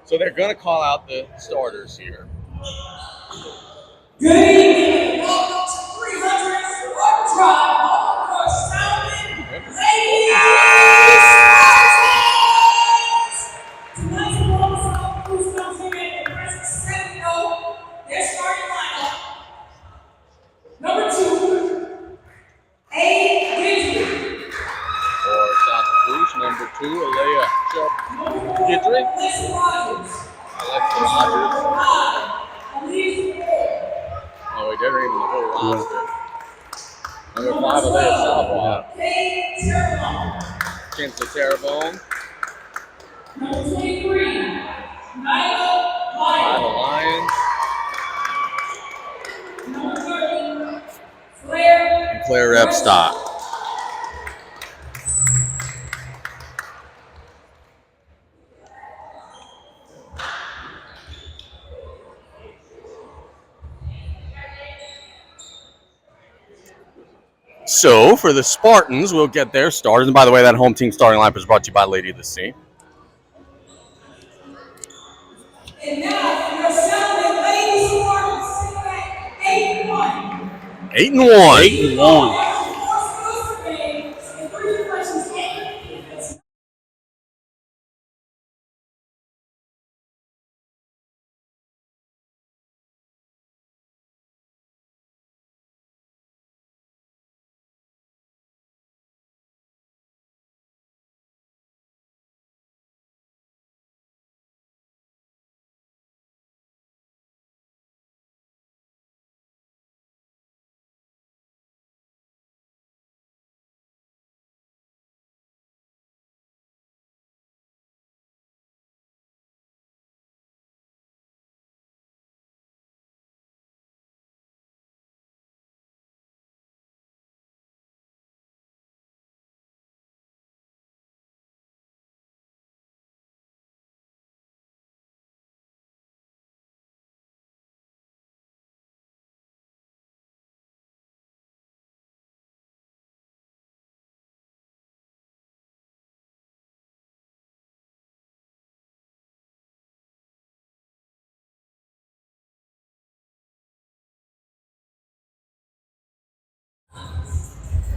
So they're going to call out the starters here. Good evening, welcome to 300 Rock Drive, home for Salmen, ladies Spartans! Tonight's ball South Lafourche comes in at the present 7-0. Their starting lineup. Number 2, A. Gidry. For South Lafourche, number 2, Alea Gidry. Alexa Rogers. Alexa Rogers. 5, Elise Moore. Oh, we didn't even the whole roster. Number 5, Alea Salva. Kay Terrebonne. Kinsley Terrebonne. Number 23, Nyla Iowa Lyons. Lions. Number 30, Claire. And Claire Repstock. So, for the Spartans, we'll get their starters. And by the way, that home team starting lineup is brought to you by Lady of the Sea. And now, for your Salmen ladies Spartans, sitting at 8-1. 8-1. 8-1.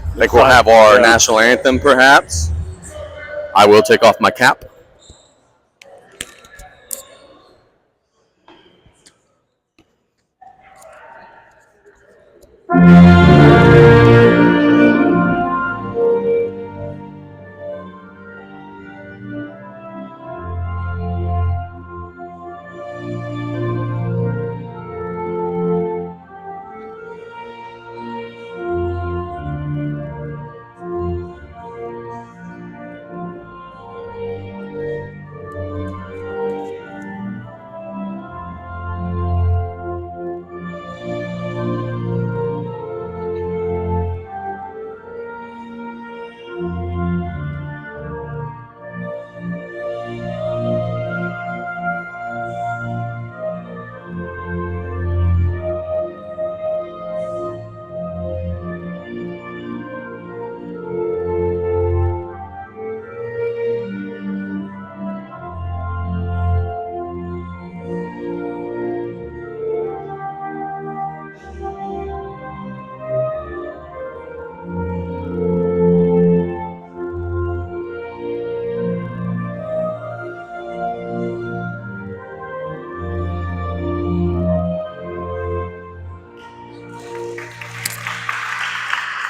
I think we'll have our national anthem, perhaps. I will take off my cap.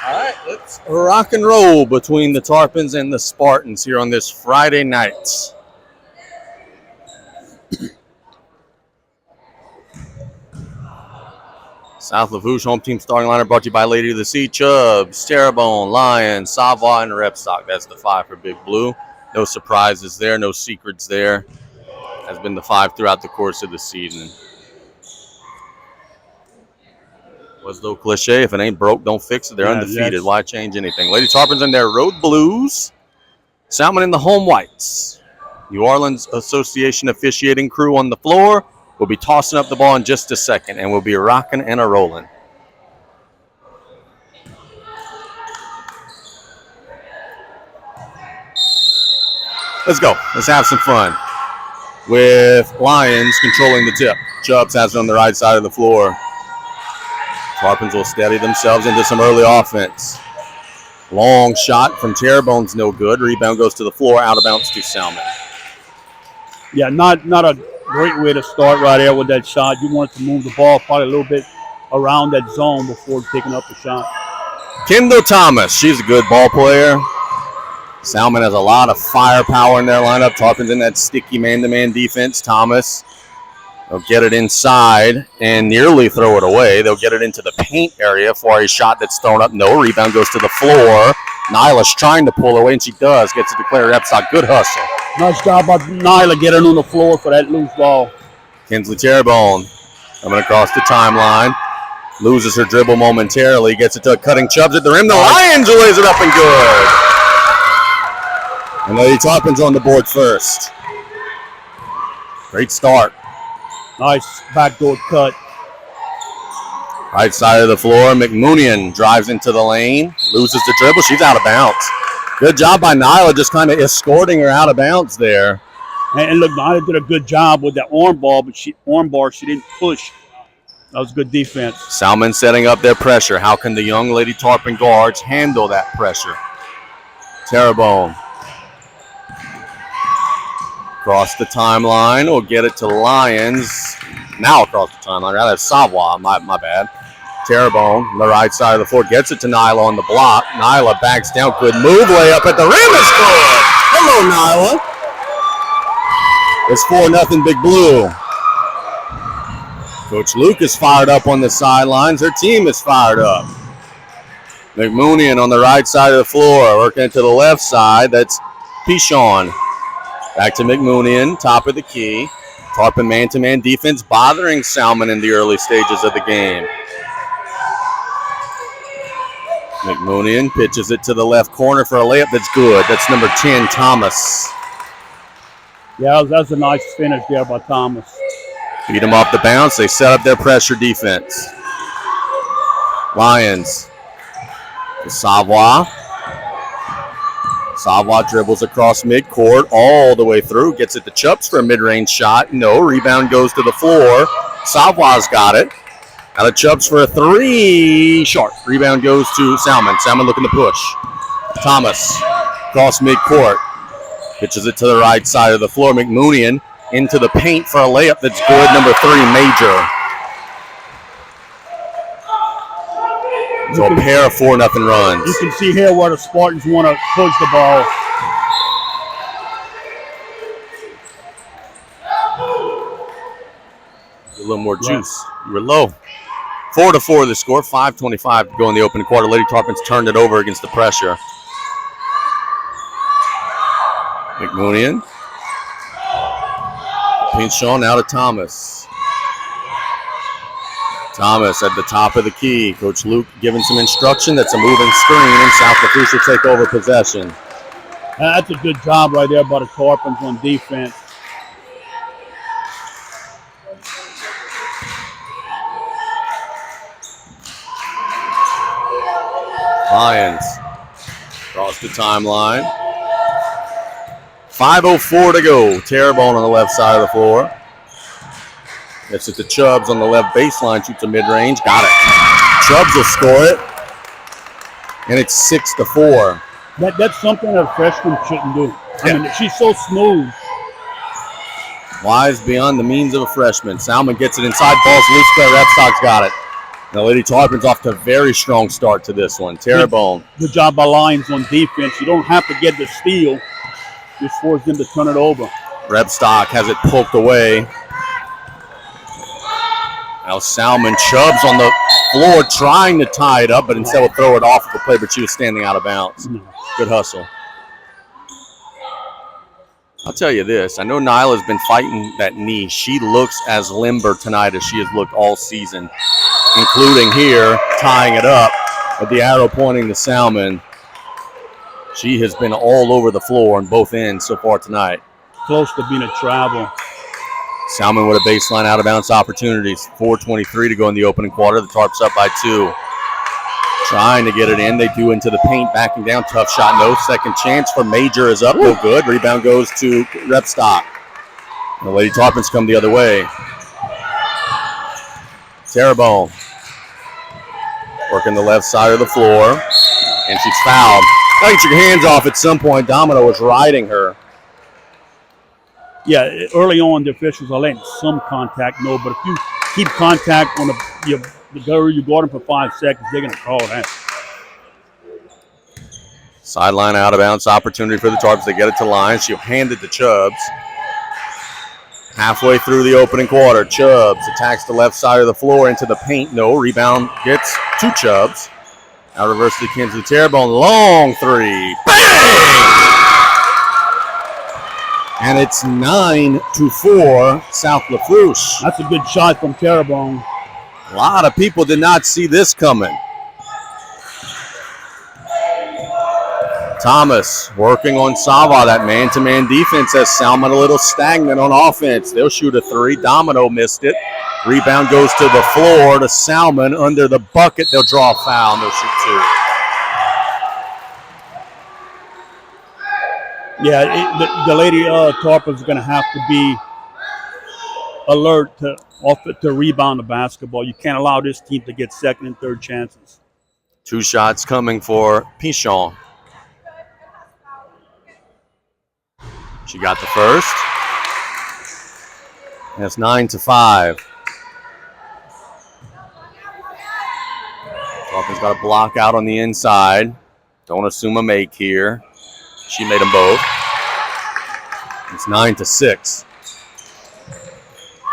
All right, let's rock and roll between the Tarpons and the Spartans here on this Friday night. South Lafourche home team starting lineup brought to you by Lady of the Sea, Chubbs, Terrebonne, Lions, Savoy, and Repstock. That's the 5 for Big Blue. No surprises there, no secrets there. Has been the 5 throughout the course of the season. Was the cliche, if it ain't broke, don't fix it. They're undefeated. Yes. Why change anything? Lady Tarpons in their road blues. Salmen in the home whites. New Orleans Association officiating crew on the floor. We'll be tossing up the ball in just a second, and we'll be rocking and a-rolling. Let's go. Let's have some fun. with Lions controlling the tip. Chubbs has it on the right side of the floor. Tarpons will steady themselves into some early offense. Long shot from Terrebone's no good. Rebound goes to the floor, out of bounds to Salmen. Yeah, not a great way to start right there with that shot. You want to move the ball probably a little bit around that zone before picking up the shot. Kendall Thomas, she's a good ball player. Salmen has a lot of firepower in their lineup. Tarpons in that sticky man-to-man defense. Thomas will get it inside and nearly throw it away. They'll get it into the paint area for a shot that's thrown up. No, rebound goes to the floor. Nyla's trying to pull away, and she does. Gets it to Claire Epstock. Good hustle. Nice job by Nyla getting on the floor for that loose ball. Kinsley Terrebonne coming across the timeline. Loses her dribble momentarily. Gets it to Cutting Chubbs at the rim. The Lions lays it up and good. And Lady Tarpons on the board first. Great start. Nice backdoor cut. Right side of the floor, McMoonian drives into the lane, loses the dribble. She's out of bounds. Good job by Nyla, just kind of escorting her out of bounds there. And look, Nyla did a good job with that arm bar, she didn't push. That was good defense. Salmen setting up their pressure. How can the young Lady Tarpon guards handle that pressure? Terrebonne. Across the timeline, will get it to Lions. Now across the timeline, rather Savoie, my bad. Terrebonne, on the right side of the floor, gets it to Nyla on the block. Nyla backs down, good move, layup at the rim is good. Hello, Nyla. It's 4-0 Big Blue. Coach Luke is fired up on the sidelines. Her team is fired up. McMoonian on the right side of the floor, working it to the left side. That's Pichon. Back to McMoonian, top of the key. Tarpon man-to-man defense bothering Salmen in the early stages of the game. McMoonian pitches it to the left corner for a layup that's good. That's number 10, Thomas. Yeah, that's a nice finish there by Thomas. Beat them off the bounce. They set up their pressure defense. Lions. To Savoie. Savoie dribbles across midcourt all the way through. Gets it to Chubbs for a mid-range shot. No, rebound goes to the floor. Savoie's got it. Out of Chubbs for a three. Short. Rebound goes to Salmen. Salmen looking to push. Thomas across midcourt. Pitches it to the right side of the floor. McMoonian into the paint for a layup that's good. Number 3, Major. So a pair of 4-0 runs. You can see here where the Spartans want to push the ball. A little more juice. You were low. 4-4 the score. 5:25 to go in the opening quarter. Lady Tarpons turned it over against the pressure. McMoonian. Pinchon out of Thomas. Thomas at the top of the key. Coach Luke giving some instruction. That's a moving screen, and South Lafourche will take over possession. That's a good job right there by the Tarpons on defense. Lions across the timeline. 5:04 to go. Terrebonne on the left side of the floor. Gets it to Chubbs on the left baseline. Shoots a mid-range. Got it. Chubbs will score it. And it's 6-4. That's something that a freshman shouldn't do. I mean, she's so smooth. Wise beyond the means of a freshman. Salmen gets it inside. Ball's loose. Claire Epstock's got it. Now Lady Tarpons off to a very strong start to this one. Terrebonne. Good job by Lions on defense. You don't have to get the steal. Just force them to turn it over. Rebstock has it poked away. Now Salmen. Chubbs on the floor trying to tie it up, but instead will throw it off of the play, but she was standing out of bounds. Good hustle. I'll tell you this. I know Nyla's been fighting that knee. She looks as limber tonight as she has looked all season, including here, tying it up with the arrow pointing to Salmen. She has been all over the floor on both ends so far tonight. Close to being a travel. Salmen with a baseline out of bounds opportunities. 4:23 to go in the opening quarter. The Tarps up by 2. Trying to get it in. They do into the paint, backing down. Tough shot, no. Second chance for Major is up. No good. Rebound goes to Rebstock. The Lady Tarpons come the other way. Terrebonne working the left side of the floor, and she's fouled. I think she took her hands off at some point. Domino was riding her. Yeah, early on the officials are letting some contact no, but if you keep contact on the girl you guard them for 5 seconds, they're going to call that. Sideline out of bounds opportunity for the Tarpons. They get it to Lyons. She'll hand it to Chubbs. Halfway through the opening quarter, Chubbs attacks the left side of the floor into the paint. No, rebound gets to Chubbs. Now reverse to Kinsley Terrebonne. Long three. Bang! And it's 9-4 South Lafourche. That's a good shot from Terrebonne. A lot of people did not see this coming. Thomas working on Sava. That man-to-man defense has Salmen a little stagnant on offense. They'll shoot a three. Domino missed it. Rebound goes to the floor to Salmen under the bucket. They'll draw a foul and they'll shoot two. Yeah, the Lady Tarpons are going to have to be alert to rebound the basketball. You can't allow this team to get second and third chances. 2 shots coming for Pichon. She got the first. And it's 9-5. Tarpons got a block out on the inside. Don't assume a make here. She made them both. It's 9-6.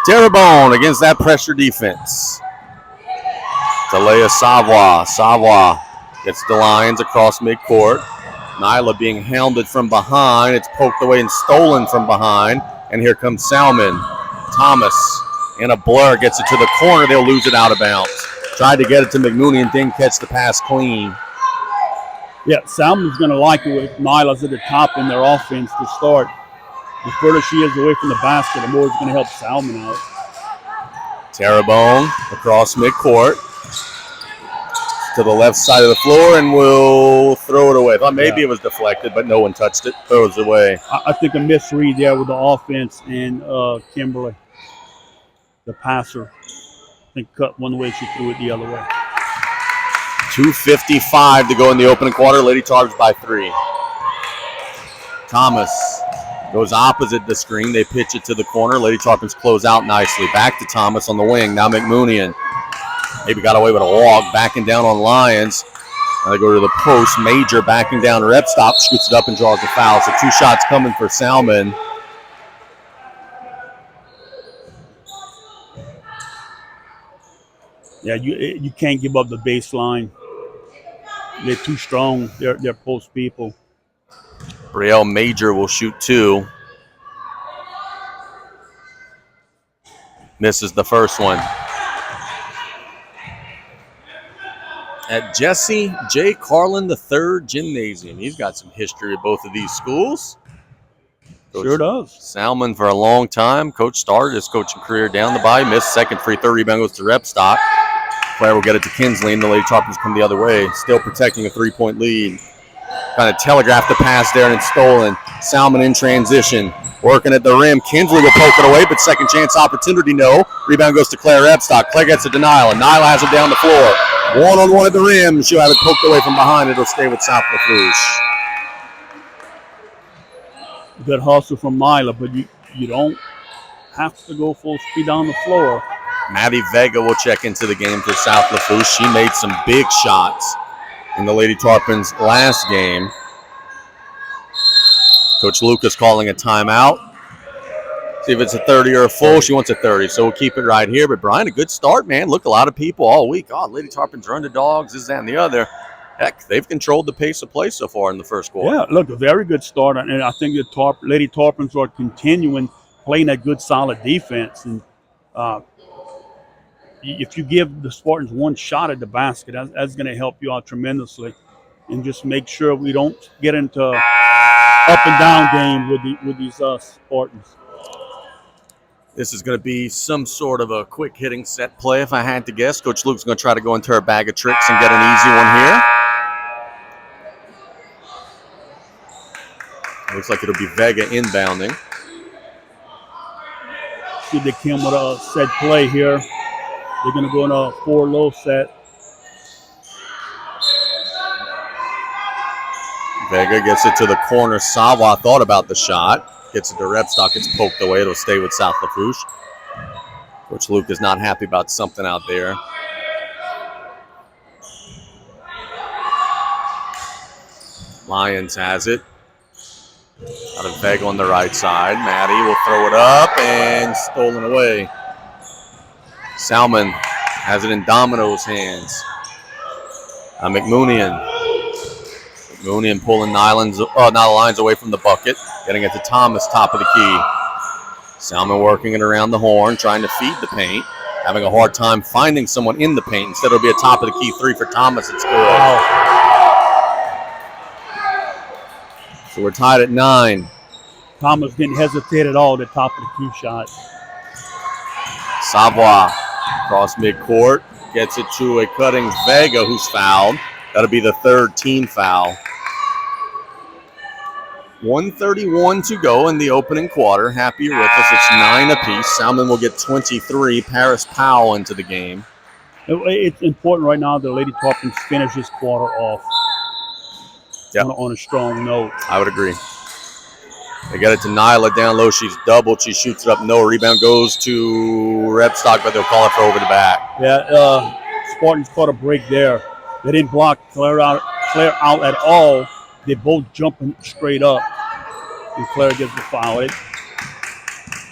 Terrebonne against that pressure defense. Talea Savoie. Savoie gets the Lions across midcourt. Nyla being hounded from behind. It's poked away and stolen from behind. And here comes Salmen. Thomas in a blur gets it to the corner. They'll lose it out of bounds. Tried to get it to McMooney and didn't catch the pass clean. Yeah, Salmon's going to like it with Nyla's at the top in their offense to start. The further she is away from the basket, the more it's going to help Salmen out. Terrebonne across midcourt to the left side of the floor and will throw it away. I thought maybe it was deflected, but no one touched it. Throws it away. I think a misread there with the offense and Kimberly, the passer. I think cut one way, she threw it the other way. 2:55 to go in the opening quarter. Lady Tarpons by 3. Thomas goes opposite the screen. They pitch it to the corner. Lady Tarpons close out nicely. Back to Thomas on the wing. Now McMoonian. Maybe got away with a walk. Backing down on Lyons. Now they go to the post. Major backing down. Rep stop. Scoots it up and draws the foul. So 2 shots coming for Salmen. Yeah, you can't give up the baseline. They're too strong. They're post people. Brielle Major will shoot 2. Misses the first one. At Jesse J. Carlin III Gymnasium. He's got some history at both of these schools. Sure does. Salmen for a long time. Coach started his coaching career down the bay. Missed second free throw. Rebound goes to Repstock. Player will get it to Kinsley, and the Lady Tarpons come the other way. Still protecting a 3-point lead. Kind of telegraphed the pass there, and it's stolen. Salmen in transition. Working at the rim. Kinsley will poke it away, but second chance opportunity, no. Rebound goes to Claire Repstock. Claire gets a denial, and Nyla has it down the floor. 1-on-1 at the rim. She'll have it poked away from behind. It'll stay with South Lafourche. Good hustle from Nyla, but you don't have to go full speed down the floor. Maddie Vega will check into the game for South Lafourche. She made some big shots in the Lady Tarpons last game. Coach Lucas calling a timeout. See if it's a 30 or a full. She wants a 30, so we'll keep it right here. But, Brian, a good start, man. Look, a lot of people all week. God, Lady Tarpons are underdogs, this, that, and the other. Heck, they've controlled the pace of play so far in the first quarter. Yeah, look, a very good start. And I think the Lady Tarpons are continuing playing that good, solid defense. And if you give the Spartans one shot at the basket, that's going to help you out tremendously. And just make sure we don't get into up and down game with these Spartans. This is going to be some sort of a quick hitting set play, if I had to guess. Coach Luke's going to try to go into her bag of tricks and get an easy one here. Looks like it'll be Vega inbounding. See if they came with a set play here. They're going to go in a 4-low set. Vega gets it to the corner. Savoie thought about the shot. Gets it to Rebstock. It's poked away. It'll stay with South Lafourche. Coach Luke is not happy about something out there. Lions has it. Out of Vega on the right side. Maddie will throw it up and stolen away. Salmen has it in Domino's hands. McMoonian pulling the lines away from the bucket. Getting it to Thomas, top of the key. Salmen working it around the horn, trying to feed the paint. Having a hard time finding someone in the paint. Instead, it'll be a top of the key 3 for Thomas. It's good. Wow. So we're tied at 9. Thomas didn't hesitate at all at the top of the key shot. Savoie across midcourt. Gets it to a cutting Vega, who's fouled. That'll be the 3rd team foul. 1:31 to go in the opening quarter. Happy you're with us. It's 9 apiece. Salmen will get 23. Paris Powell into the game. It's important right now that Lady Tarpons finish this quarter off on a strong note. I would agree. They get it to Nyla down low. She's doubled. She shoots it up. No rebound goes to Rebstock, but they'll call it for over the back. Yeah, Spartans caught a break there. They didn't block Claire out at all. They both jumping straight up, and Claire gets the foul.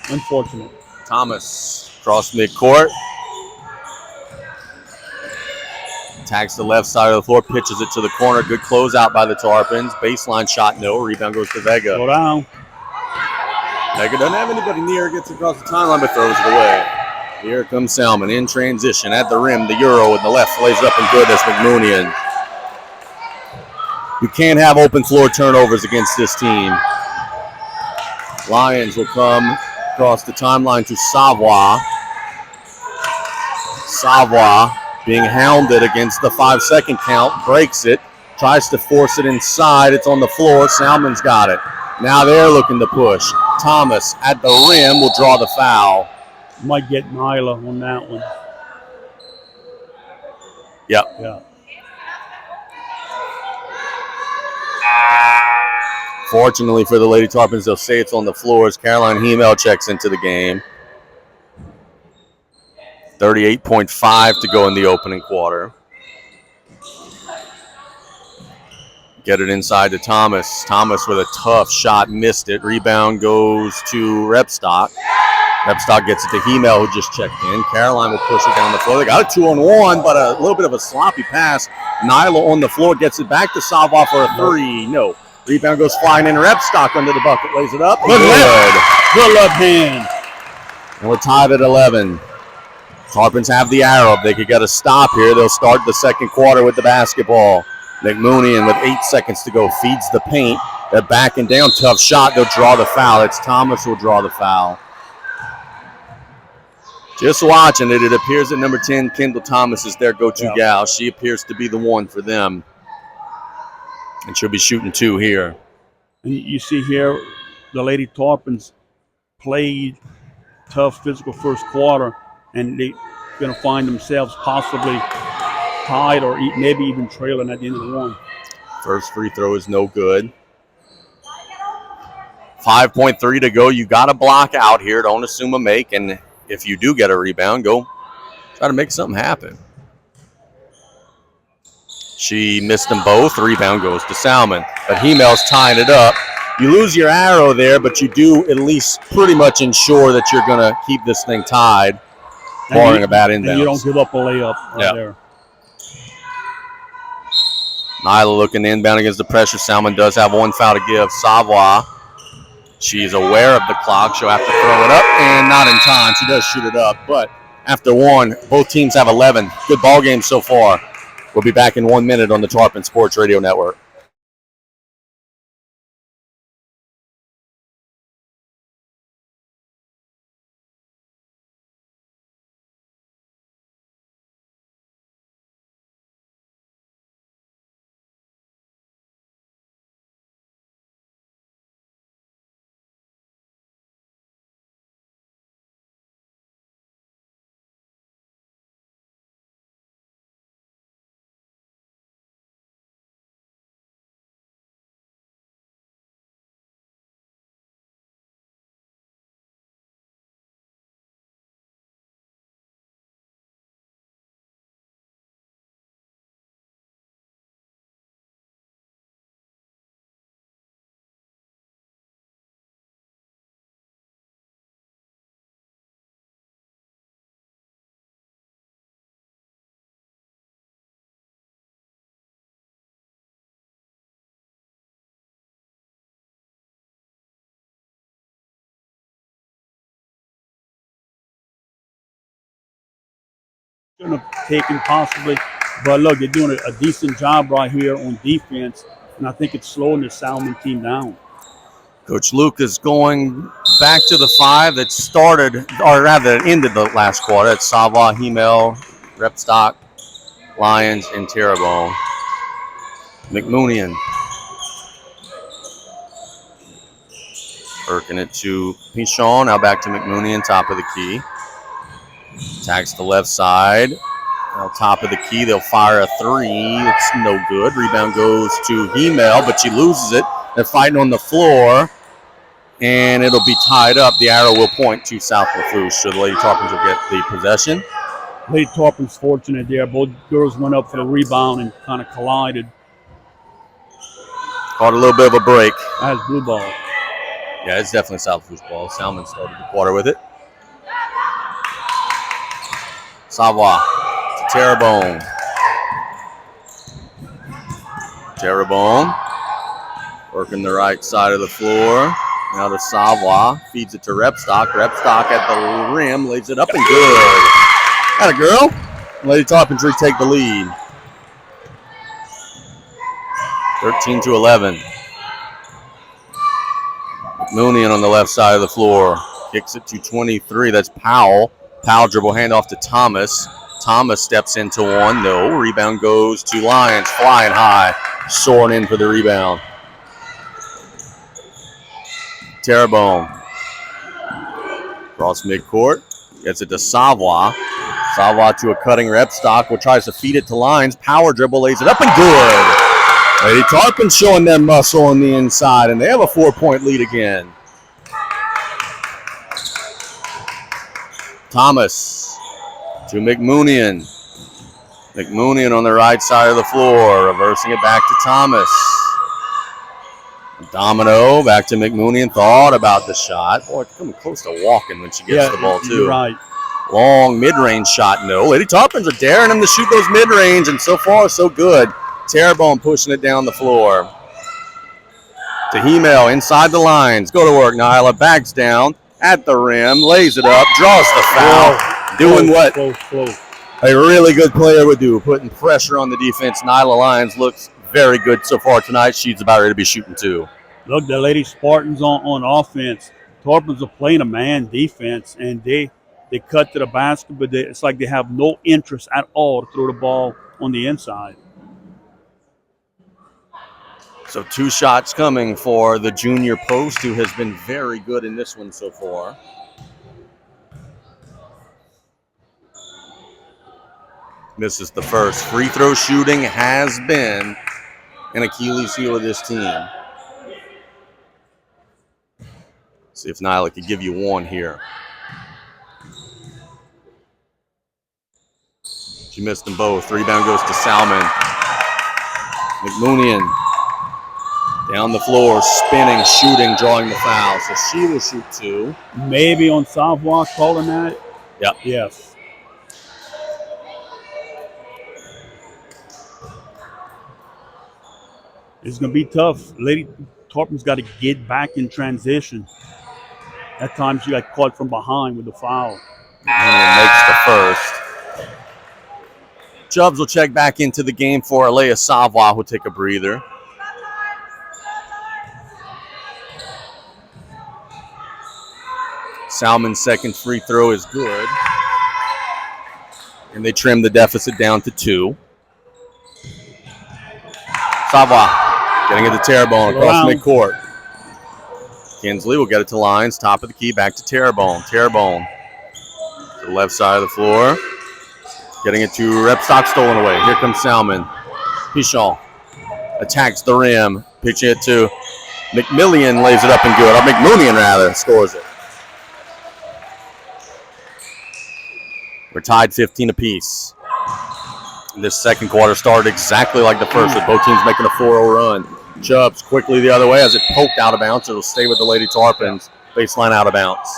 Unfortunate. Thomas across midcourt. Attacks the left side of the floor, pitches it to the corner. Good closeout by the Tarpons. Baseline shot, no. Rebound goes to Vega. Go down. Vega doesn't have anybody near. Gets across the timeline, but throws it away. Here comes Salmen in transition at the rim. The Euro with the left lays up and good. That's McMoonian. You can't have open floor turnovers against this team. Lions will come across the timeline to Savoie. Savoie being hounded against the 5-second count. Breaks it. Tries to force it inside. It's on the floor. Salmen's got it. Now they're looking to push. Thomas at the rim will draw the foul. Might get Nyla on that one. Yep. Yeah. Fortunately for the Lady Tarpons, they'll say it's on the floor as Caroline Hemel checks into the game. 38.5 to go in the opening quarter. Get it inside to Thomas. Thomas with a tough shot, missed it. Rebound goes to Rebstock. Rebstock gets it to Hemel, who just checked in. Caroline will push it down the floor. They got a 2-on-1, but a little bit of a sloppy pass. Nyla on the floor gets it back to Savoie for a 3. No. Rebound goes flying in. Rebstock under the bucket. Lays it up. Good left hand. And we're tied at 11. Tarpons have the arrow. If they could get a stop here, they'll start the second quarter with the basketball. McMoonian with 8 seconds to go feeds the paint. They're backing down. Tough shot. They'll draw the foul. It's Thomas who will draw the foul. Just watching it, it appears that number 10, Kendall Thomas, is their go-to gal. She appears to be the one for them. And she'll be shooting 2 here. And you see here, the Lady Tarpons played tough physical first quarter, and they're going to find themselves possibly tied or maybe even trailing at the end of the one. First free throw is no good. 5.3 to go. You got to block out here. Don't assume a make. And if you do get a rebound, go try to make something happen. She missed them both. Rebound goes to Salmen. But Hemel's tying it up. You lose your arrow there, but you do at least pretty much ensure that you're going to keep this thing tied, barring a bad inbound. And you don't give up a layup there. Nyla looking inbound against the pressure. Salmen does have 1 foul to give. Savoie, she's aware of the clock. She'll have to throw it up, and not in time. She does shoot it up, but after 1, both teams have 11. Good ball game so far. We'll be back in 1 minute on the Tarpon Sports Radio Network. shouldn't have taken possibly. But look, they're doing a decent job right here on defense, and I think it's slowing the Salmen team down. Coach Luke is going back to the 5 that started, or rather ended the last quarter. It's Savoie, Hemel, Repstock, Lions, and Terrebonne. McMoonian working it to Pichon. Now back to McMoonian, top of the key. Attacks the left side. Now top of the key, they'll fire a 3. It's no good. Rebound goes to Hemel, but she loses it. They're fighting on the floor, and it'll be tied up. The arrow will point to South Lafourche, so the Lady Tarpons will get the possession. Lady Tarpons fortunate there. Both girls went up for the rebound and kind of collided. Caught a little bit of a break. That's blue ball. Yeah, it's definitely South Lafourche ball. Salmen started the quarter with it. Savoie to Terrebonne. Terrebonne working the right side of the floor. Now to Savoie. Feeds it to Repstock. Repstock at the rim. Lays it up and good. Atta girl. Lady Tarpons retake the lead. 13-11. McMoonian on the left side of the floor. Kicks it to 23. That's Powell. Powell dribble handoff to Thomas. Thomas steps into one. No. Rebound goes to Lions. Flying high. Soaring in for the rebound. Terrebonne. Cross midcourt. Gets it to Savoie. Savoie to a cutting Repstock, who tries to feed it to Lions. Power dribble, lays it up and good. Lady Tarpons showing their muscle on the inside, and they have a 4-point lead again. Thomas to McMoonian. McMoonian on the right side of the floor, reversing it back to Thomas. Domino back to McMoonian. Thought about the shot. Boy, coming close to walking when she gets the ball, too. You're right. Long mid-range shot. No. Lady Tarpons are daring him to shoot those mid-range, and so far, so good. Terrebonne pushing it down the floor. To Hemel inside the lines. Go to work, Nyla. Backs down at the rim. Lays it up. Draws the foul. Doing what a really good player would do. Putting pressure on the defense. Nyla Lyons looks very good so far tonight. She's about ready to be shooting too. Look, the Lady Spartans on offense. Tarpons are playing a man defense, and they cut to the basket, but it's like they have no interest at all to throw the ball on the inside. So 2 shots coming for the junior post, who has been very good in this one so far. Misses the first. Free throw shooting has been an Achilles heel of this team. See if Nyla could give you one here. She missed them both. Rebound goes to Salmen. McMoonian down the floor, spinning, shooting, drawing the foul. So she will shoot 2. Maybe on Savoie calling that. Yep. Yes. It's going to be tough. Lady Tarpons got to get back in transition. At times, she got caught from behind with the foul. And makes the first. Chubbs will check back into the game for Alea Savoie, who'll take a breather. Salmen's second free throw is good. And they trim the deficit down to 2. Savoie getting it to Terrebonne across midcourt. Kinsley will get it to Lyons, top of the key, back to Terrebonne. Terrebonne to the left side of the floor. Getting it to Repstock, stolen away. Here comes Salmen. Pichon attacks the rim. Pitching it to McMillian, lays it up and good. Or McMoonian, rather, scores it. We're tied 15 apiece. This second quarter started exactly like the first, with both teams making a 4-0 run. Chubbs quickly the other way as it poked out of bounds. It'll stay with the Lady Tarpons. Baseline out of bounds.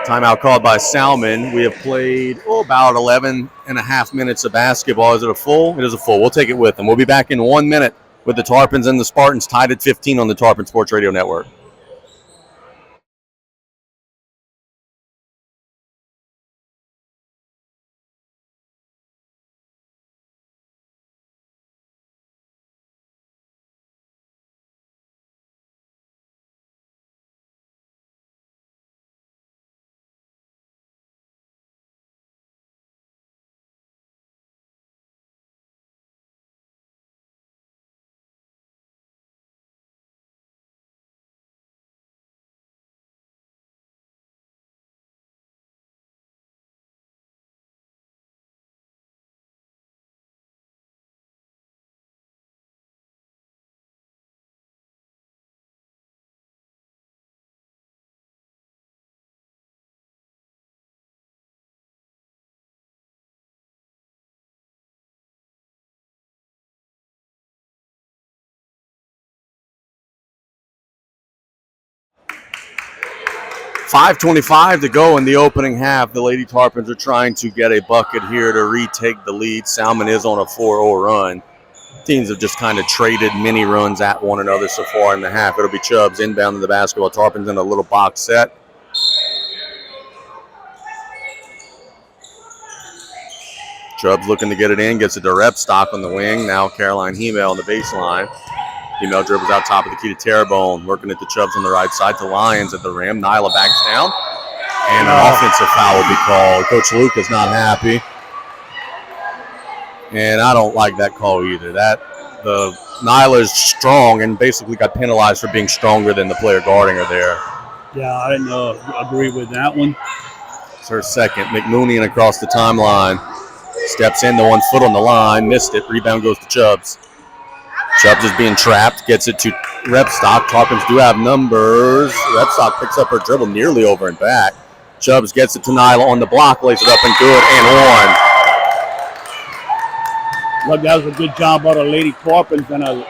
Timeout called by Salmen. We have played about 11 and a half minutes of basketball. Is it a full? It is a full. We'll take it with them. We'll be back in 1 minute with the Tarpons and the Spartans tied at 15 on the Tarpon Sports Radio Network. 5:25 to go in the opening half. The Lady Tarpons are trying to get a bucket here to retake the lead. Salmen is on a 4-0 run. Teams have just kind of traded mini runs at one another so far in the half. It'll be Chubbs inbound to the basketball. Tarpons in a little box set. Chubbs looking to get it in, gets it to Repstock on the wing. Now Caroline Hemel on the baseline. Hemel dribbles out top of the key to Terrebonne, working it to Chubbs on the right side to Lyons at the rim. Nyla backs down, and an offensive foul will be called. Coach Luke is not happy, and I don't like that call either. Nyla is strong and basically got penalized for being stronger than the player guarding her there. Yeah, I didn't agree with that one. It's her second. McMooney across the timeline. Steps in, the 1 foot on the line, missed it. Rebound goes to Chubbs. Chubbs is being trapped, gets it to Repstock. Tarpons do have numbers. Repstock picks up her dribble nearly over and back. Chubbs gets it to Nyla on the block, lays it up and good, and one. Look, that was a good job by the Lady Tarpons and a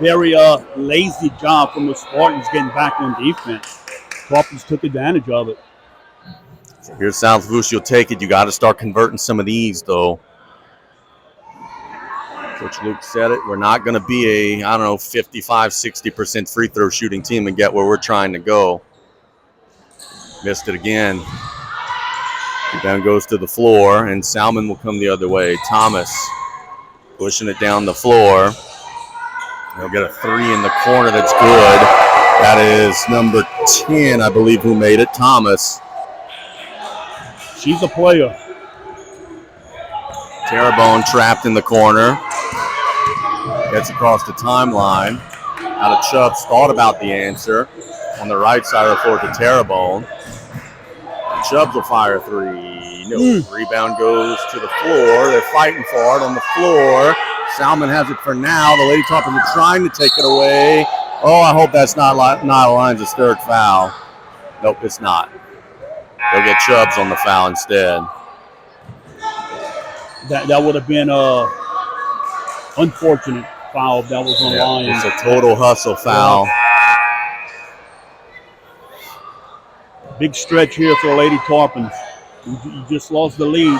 very lazy job from the Spartans getting back on defense. Tarpons took advantage of it. So here's South Lafourche. You'll take it. You got to start converting some of these, though. Coach Luke said it. We're not going to be a, 55, 60% free throw shooting team and get where we're trying to go. Missed it again. Rebound goes to the floor, and Salmen will come the other way. Thomas pushing it down the floor. He'll get a 3 in the corner. That's good. That is number 10, I believe, who made it. Thomas. She's a player. Terrebonne trapped in the corner. Gets across the timeline. Out of Chubbs, thought about the answer. On the right side of the floor to Terrebonne. Chubbs will fire a 3. No. Rebound goes to the floor. They're fighting for it on the floor. Salmen has it for now. The Lady Tarpons are trying to take it away. Oh, I hope that's not Lyons' third foul. Nope, it's not. They'll get Chubbs on the foul instead. That would have been a unfortunate foul if that was on Lyons. It's a total hustle foul. Big stretch here for the Lady Tarpons. You just lost the lead.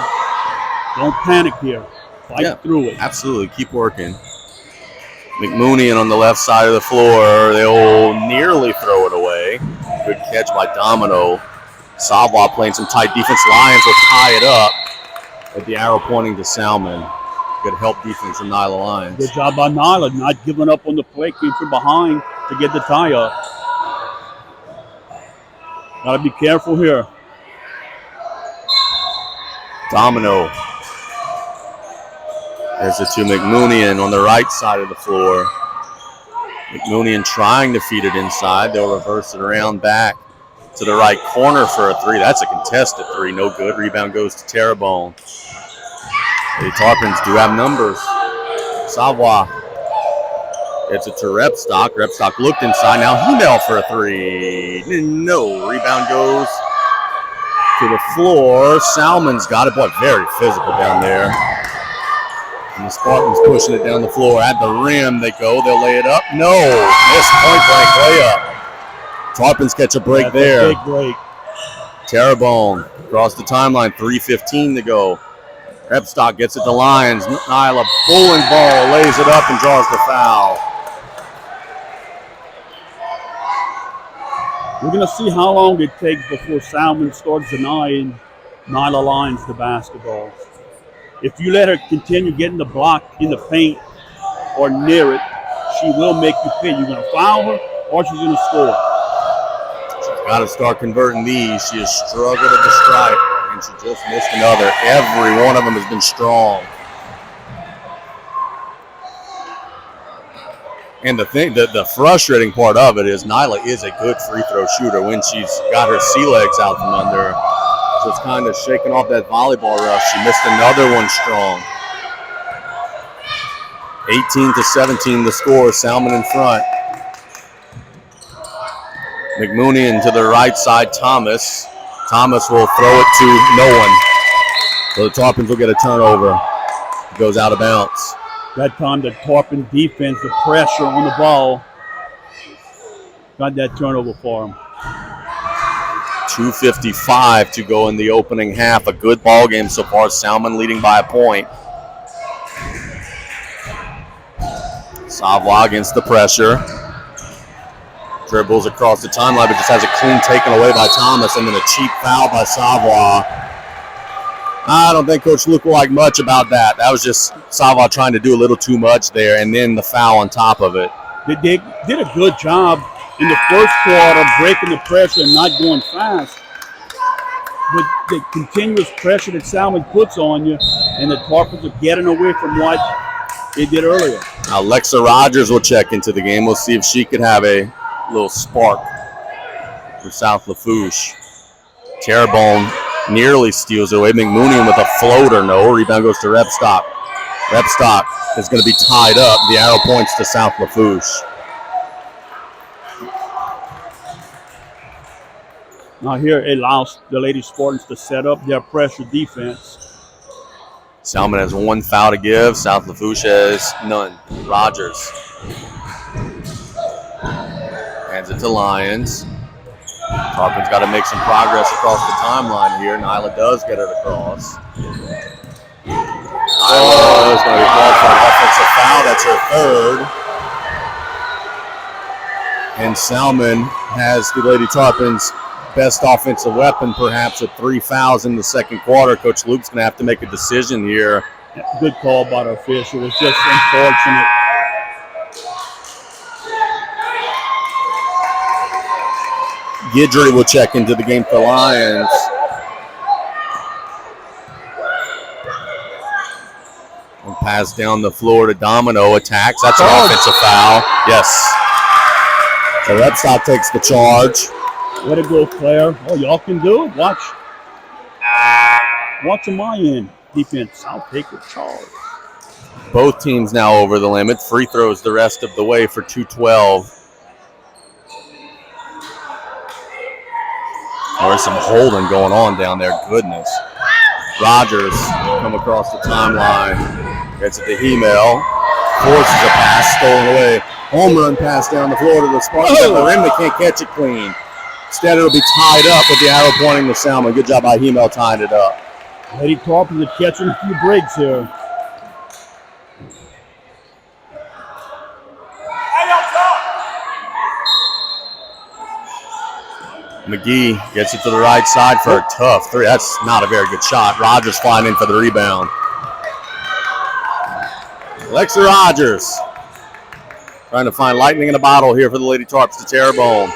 Don't panic here. Fight through it. Absolutely. Keep working. McMooney on the left side of the floor. They'll nearly throw it away. Good catch by Domino. Savoie playing some tight defense. Lyons will tie it up with the arrow pointing to Salmen. Good help defense from Nyla Lyons. Good job by Nyla, not giving up on the play, came from behind to get the tie up. Got to be careful here. Domino. There's it to McMooney on the right side of the floor. McMooney trying to feed it inside. They'll reverse it around back to the right corner for a 3. That's a contested 3. No good. Rebound goes to Terrebonne. The Tarpons do have numbers. Savoie gets it to Repstock. Repstock looked inside. Now Hemel for a 3. No. Rebound goes to the floor. Salmen's got it. Boy, very physical down there. And the Spartans pushing it down the floor. At the rim they go. They'll lay it up. No. Missed point blank layup. Tarpons catch a break there. A big break. Terrebonne across the timeline. 3:15 to go. Repstock gets it to Lyons. Nyla bowling ball, lays it up and draws the foul. We're going to see how long it takes before Salmen starts denying Nyla Lyons the basketball. If you let her continue getting the block in the paint or near it, she will make you pay. You're going to foul her or she's going to score. She's got to start converting these. She has struggled at the stripe. And she just missed another. Every one of them has been strong. And the frustrating part of it is Nyla is a good free throw shooter when she's got her sea legs out from under her. So it's kind of shaking off that volleyball rush. She missed another one strong. 18-17 the score. Salmen in front. McMooney into the right side. Thomas. Thomas will throw it to no one. So the Tarpons will get a turnover. It goes out of bounds. That time the Tarpon defense, the pressure on the ball, got that turnover for him. 2:55 to go in the opening half. A good ball game so far. Salmen leading by a point. Savoie against the pressure. Dribbles across the timeline, but just has a clean taken away by Thomas, and then a cheap foul by Savoie. I don't think Coach Luke will like much about that. That was just Savoie trying to do a little too much there, and then the foul on top of it. They did a good job in the first quarter breaking the pressure and not going fast. But the continuous pressure that Salmen puts on you, and the Tarpons are getting away from what they did earlier. Now Alexa Rogers will check into the game. We'll see if she could have a little spark for South Lafourche. Terrebonne nearly steals it away. McMoonian with a floater. No. Rebound goes to Repstock. Repstock is going to be tied up. The arrow points to South Lafourche. Now here it allows the Lady Spartans to set up their pressure defense. Salmen has one foul to give. South Lafourche has none. Rogers hands it to Lyons. Tarpon's got to make some progress across the timeline here. Nyla does get it across. Nyla is going to be called for an offensive foul. That's her third. And Salmen has the Lady Tarpons' best offensive weapon, perhaps, with 3 fouls in the second quarter. Coach Luke's going to have to make a decision here. Good call by the official. It's just unfortunate. Guidry will check into the game for Lions. And pass down the floor to Domino. Attacks. That's an offensive foul. Yes. So Repstock takes the charge. Way to go, Claire. Oh, y'all can do it. Watch on my end. Defense, I'll take the charge. Both teams now over the limit. Free throws the rest of the way for 2:12. There's some holding going on down there. Goodness. Rogers come across the timeline. Gets it to Hemel. Forces a pass stolen away. Home run pass down the floor to the Spartans at the rim. They can't catch it clean. Instead, it'll be tied up with the arrow pointing to Salmen. Good job by Hemel tying it up. Lady Tarpons are catching a few breaks here. McGee gets it to the right side for a tough three. That's not a very good shot. Rogers flying in for the rebound. Alexa Rogers trying to find lightning in a bottle here for the Lady Tarps to Terrebonne.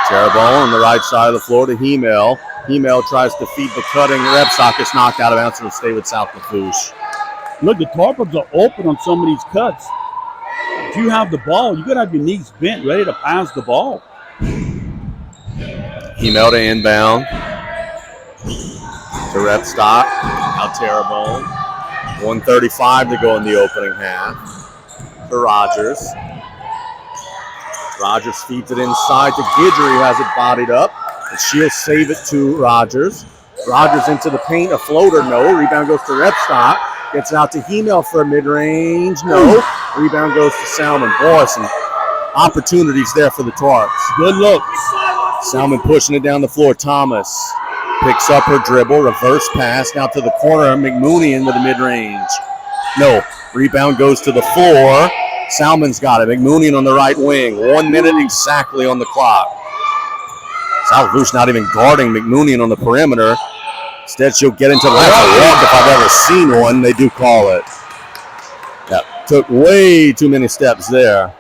Terrebonne on the right side of the floor to Hemel. Hemel tries to feed the cutting. Repstock gets knocked out of bounds. Will stay with South Lafourche. Look, the Tarpons are open on some of these cuts. If you have the ball, you got to have your knees bent, ready to pass the ball. Hemel to inbound. To Repstock. Now Terrebonne. 1:35 to go in the opening half. To Rogers. Rogers feeds it inside to Guidry, who has it bodied up. And she'll save it to Rogers. Rogers into the paint, a floater, no. Rebound goes to Repstock. Gets it out to Hemel for a mid-range, no. Rebound goes to Salmen. Boy, some opportunities there for the Tarps. Good look. Salmen pushing it down the floor. Thomas picks up her dribble, reverse pass, now to the corner. McMoonian with a mid-range. No. Rebound goes to the floor. Salmon's got it. McMoonian on the right wing. 1 minute exactly on the clock. South Lafourche not even guarding McMoonian on the perimeter. Instead, she'll get into the left. Walk if I've ever seen one. They do call it. Yeah, took way too many steps there.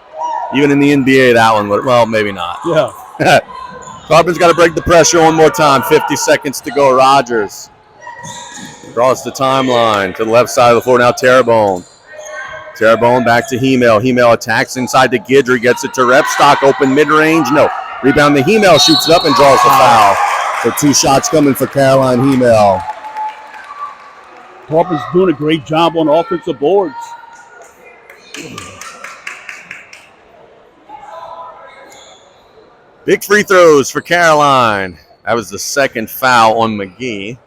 Even in the NBA, that one would, well, maybe not. Yeah. Tarpon's got to break the pressure one more time. 50 seconds to go. Rogers across the timeline to the left side of the floor. Now Terrebonne. Terrebonne back to Hemel. Hemel attacks inside to Guidry. Gets it to Repstock. Open mid-range. No. Rebound to Hemel. Shoots it up and draws the foul. So 2 shots coming for Caroline Hemel. Tarpon's doing a great job on offensive boards. Big free throws for Caroline. That was the second foul on McGee.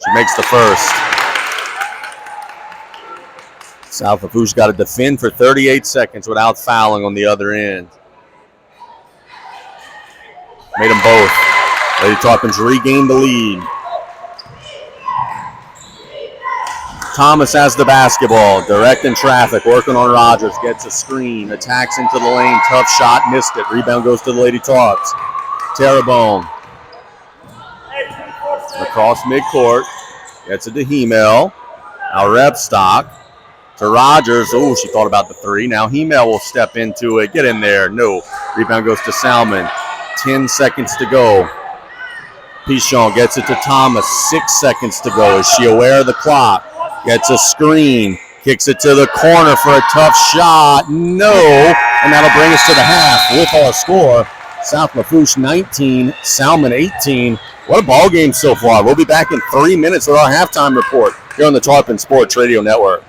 She makes the first. South Lafourche got to defend for 38 seconds without fouling on the other end. Made them both. Lady Tarpons regained the lead. Thomas has the basketball, directing traffic, working on Rogers, gets a screen, attacks into the lane, tough shot, missed it. Rebound goes to the Lady Tarps. Terrebonne across midcourt, gets it to Hemel. Now Repstock to Rogers. Oh, she thought about the three. Now Hemel will step into it. Get in there. No. Rebound goes to Salmen. 10 seconds to go. Pichon gets it to Thomas. 6 seconds to go. Is she aware of the clock? Gets a screen. Kicks it to the corner for a tough shot. No. And that'll bring us to the half with our score. South Lafourche 19, Salmen 18. What a ball game so far. We'll be back in 3 minutes with our halftime report here on the Tarpon Sports Radio Network.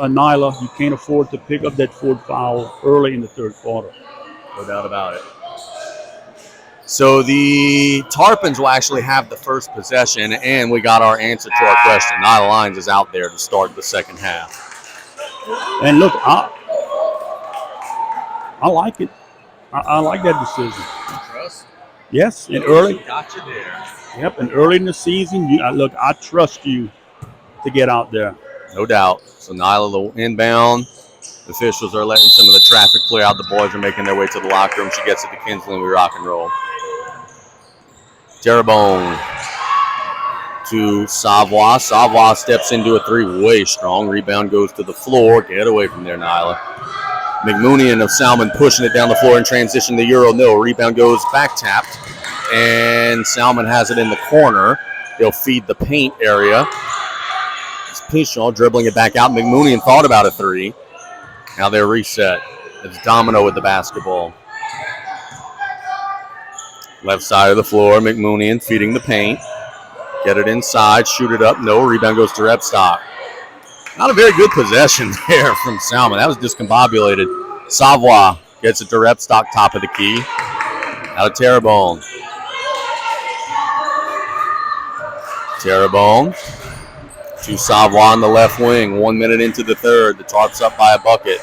Nyla, you can't afford to pick up that fourth foul early in the third quarter. No doubt about it. So the Tarpons will actually have the first possession, and we got our answer to our question. Nyla Lyons is out there to start the second half. And look, I like it. I like that decision. Trust. Yes, and early. Got you there. Yep, and early in the season, look, I trust you to get out there. No doubt. So Nyla the inbound. The officials are letting some of the traffic clear out. The boys are making their way to the locker room. She gets it to Kinsley, and we rock and roll. Terrebonne to Savoy. Savoy steps into a three, way strong. Rebound goes to the floor. Get away from there, Nyla. McMoonian of Salmen pushing it down the floor in transition to Euro nil. Rebound goes back tapped, and Salmen has it in the corner. They'll feed the paint area. It's Pichon dribbling it back out. McMoonian thought about a three. Now they're reset. It's Domino with the basketball. Left side of the floor, McMoonian feeding the paint. Get it inside, shoot it up. No, rebound goes to Rebstock. Not a very good possession there from Salmen. That was discombobulated. Savoy gets it to Rebstock, top of the key. Out of Terrebonne. Terrebonne to Savoy on the left wing. 1 minute into the third. The Tarps up by a bucket.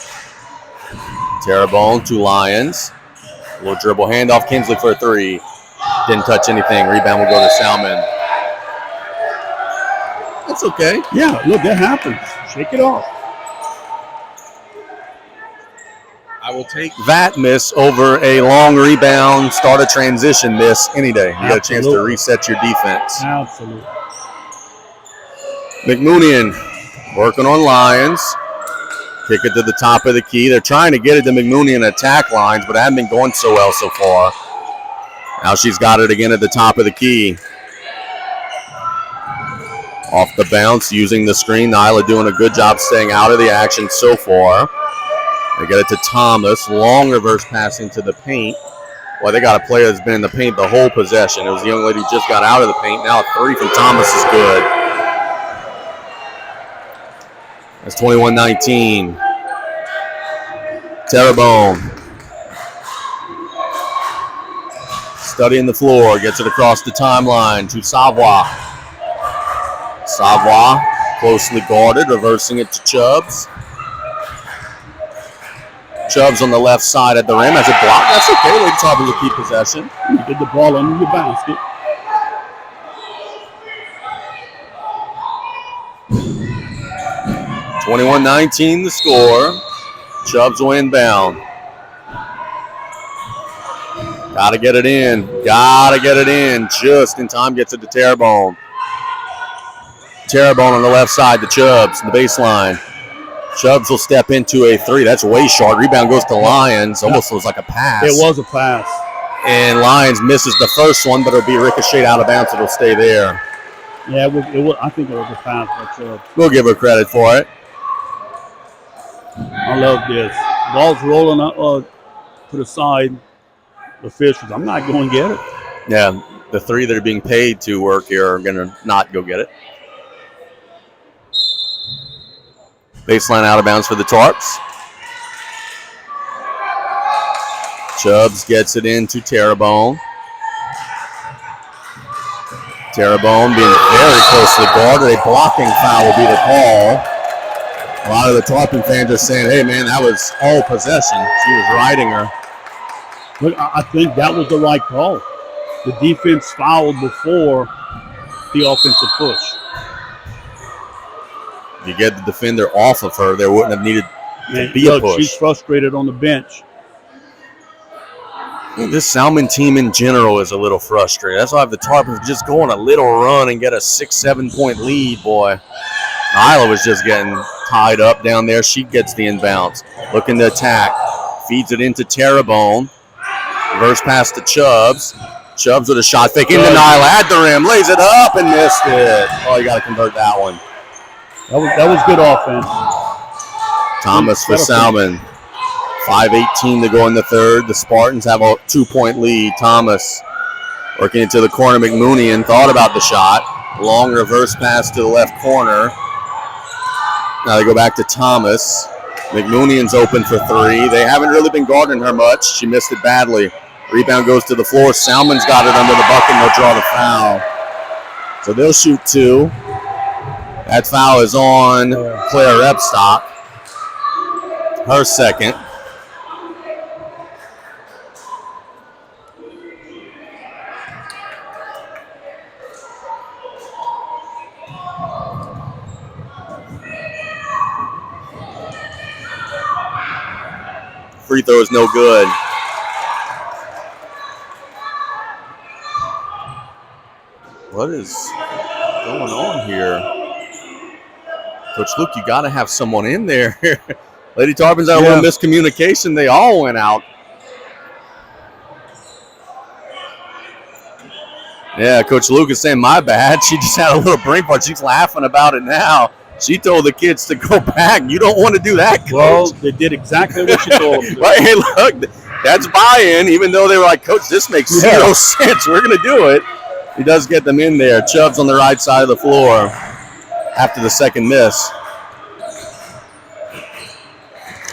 Terrebonne to Lyons. A little dribble handoff. Kinsley for a three. Didn't touch anything. Rebound will go to Salmen. That's okay. Yeah, look, that happens. Shake it off. I will take that miss over a long rebound, start a transition miss any day. You got a chance to reset your defense. Absolutely. McMoonian working on Lyons. Kick it to the top of the key. They're trying to get it to McMoonian attack lines, but it hasn't been going so well so far. Now she's got it again at the top of the key. Off the bounce, using the screen. Nyla doing a good job staying out of the action so far. They get it to Thomas. Long reverse passing to the paint. Well, they got a player that's been in the paint the whole possession. It was the young lady who just got out of the paint. Now a three from Thomas is good. That's 21-19. Terrebonne. Studying the floor. Gets it across the timeline to Savoy. Savoy closely guarded. Reversing it to Chubbs. Chubbs on the left side at the rim. Has it blocked. That's okay. Lady Tarpons will keep possession. You get the ball under your basket. (21-19) the score. Chubbs will inbound. Gotta get it in. Gotta get it in. Just in time. Gets it to Terrebonne. Terrebonne on the left side to Chubbs. The baseline. Chubbs will step into a three. That's way short. Rebound goes to Lyons. Almost was like a pass. It was a pass. And Lyons misses the first one, but it'll be ricocheted out of bounds. It'll stay there. Yeah, it was. I think it was a pass by Chubbs. We'll give her credit for it. I love this. Ball's rolling up to the side. The officials, I'm not going to get it. Yeah, the three that are being paid to work here are going to not go get it. Baseline out of bounds for the Tarps. Chubbs gets it into Terrebonne. Terrebonne being very closely guarded. A blocking foul will be the call. A lot of the Tarpon fans are saying, hey, man, that was all possession. She was riding her. Look, I think that was the right call. The defense fouled before the offensive push. You get the defender off of her, there wouldn't have needed to be a push. She's frustrated on the bench. This Salmen team in general is a little frustrated. That's why if the Tarpons just go on a little run and get a 6-7 point lead, boy. Nyla was just getting tied up down there. She gets the inbounds. Looking to attack. Feeds it into Terrebonne. Reverse pass to Chubbs. Chubbs with a shot fake into Nyla at the rim. Lays it up and missed it. Oh, you got to convert that one. That was good offense. Thomas for Salmen. 5:18 to go in the third. The Spartans have a 2-point lead. Thomas working into the corner. McMoonian thought about the shot. Long reverse pass to the left corner. Now they go back to Thomas. McMoonian's open for three. They haven't really been guarding her much. She missed it badly. Rebound goes to the floor. Salmon's got it under the bucket, and they'll draw the foul. So they'll shoot two. That foul is on Claire Epstock. Her second. Free throw is no good. What is going on here? Coach Luke, you got to have someone in there. Lady Tarpon's had a little miscommunication. They all went out. Yeah, Coach Luke is saying, my bad. She just had a little brain fart. She's laughing about it now. She told the kids to go back. You don't want to do that, Coach. Well, they did exactly what she told them to. Right, hey, look, that's buy-in, even though they were like, Coach, this makes zero sense. We're going to do it. He does get them in there. Chubb's on the right side of the floor after the second miss.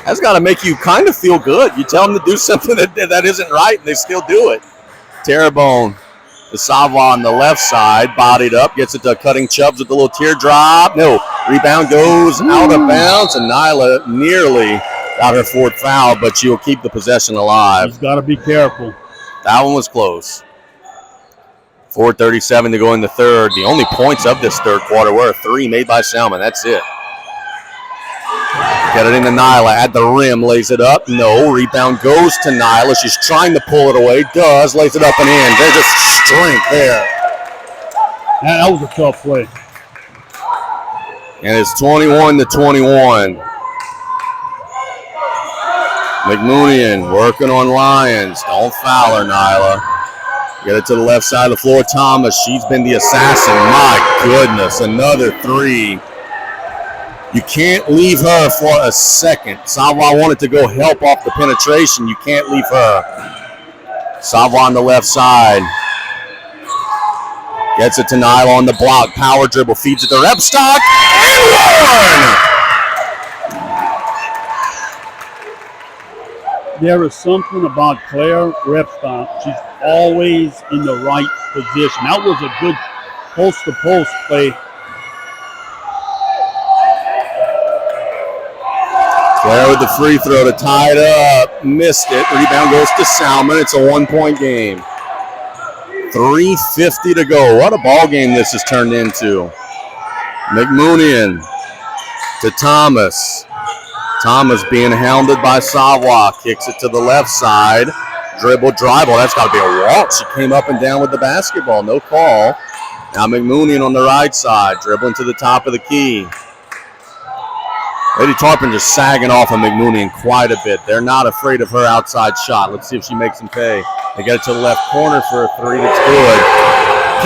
That's got to make you kind of feel good. You tell them to do something that isn't right, and they still do it. Terrebonne. The Savoie on the left side, bodied up, gets it to Cutting Chubbs with a little teardrop. No, rebound goes out of bounds, and Nyla nearly got her fourth foul, but she'll keep the possession alive. She's got to be careful. That one was close. 4:37 to go in the third. The only points of this third quarter were a three made by Salmen. That's it. Get it into Nyla at the rim, lays it up. No, rebound goes to Nyla. She's trying to pull it away. Does, lays it up and in. There's just strength there. That was a tough play. And it's 21-21. McMoonian working on Lyons. Don't foul her, Nyla. Get it to the left side of the floor. Thomas, she's been the assassin. My goodness, another three. You can't leave her for a second. Savoie wanted to go help off the penetration. You can't leave her. Savoie on the left side. Gets it to Nyla on the block. Power dribble. Feeds it to Epstock. And one! There is something about Claire Epstock. She's always in the right position. That was a good post-to-post play. Claire with the free throw to tie it up. Missed it. Rebound goes to Salmen. It's a one-point game. 3:50 to go. What a ball game this has turned into. McMoonian to Thomas. Thomas being hounded by Savoie. Kicks it to the left side. Dribble. That's got to be a walk. She came up and down with the basketball. No call. Now McMoonian on the right side. Dribbling to the top of the key. Lady Tarpon just sagging off of McMoonian quite a bit. They're not afraid of her outside shot. Let's see if she makes them pay. They get it to the left corner for a three. That's good.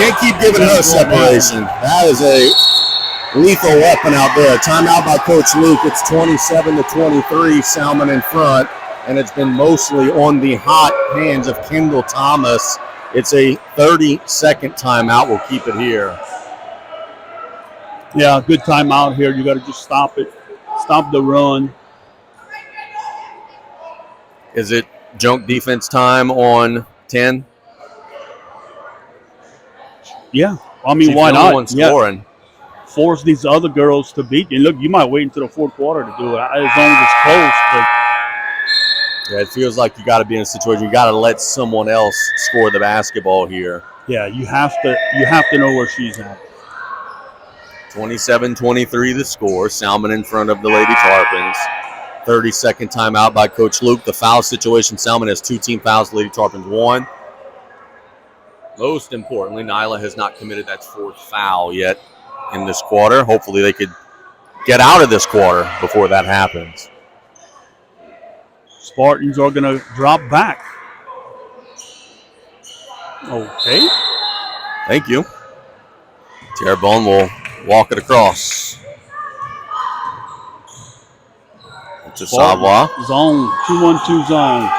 Can't keep giving her separation. That is a lethal weapon out there. Timeout by Coach Luke. It's 27-23. Salmen in front. And it's been mostly on the hot hands of Kendall Thomas. It's a 30-second timeout. We'll keep it here. Yeah, good timeout here. You got to just stop it. Stop the run. Is it junk defense time on 10? Yeah. I mean, why not? Scoring. Force these other girls to beat you. Look, you might wait until the fourth quarter to do it as long as it's close. But yeah, it feels like you got to be in a situation. You got to let someone else score the basketball here. Yeah, you have to know where she's at. 27-23 the score. Salmen in front of the Lady Tarpons. 30-second timeout by Coach Luke. The foul situation, Salmen has 2 team fouls. Lady Tarpons 1. Most importantly, Nyla has not committed that 4th foul yet in this quarter. Hopefully they could get out of this quarter before that happens. Spartans are going to drop back. Okay. Thank you. Terrebonne will walk it across. To Savoie. Zone, 2-1-2 zone.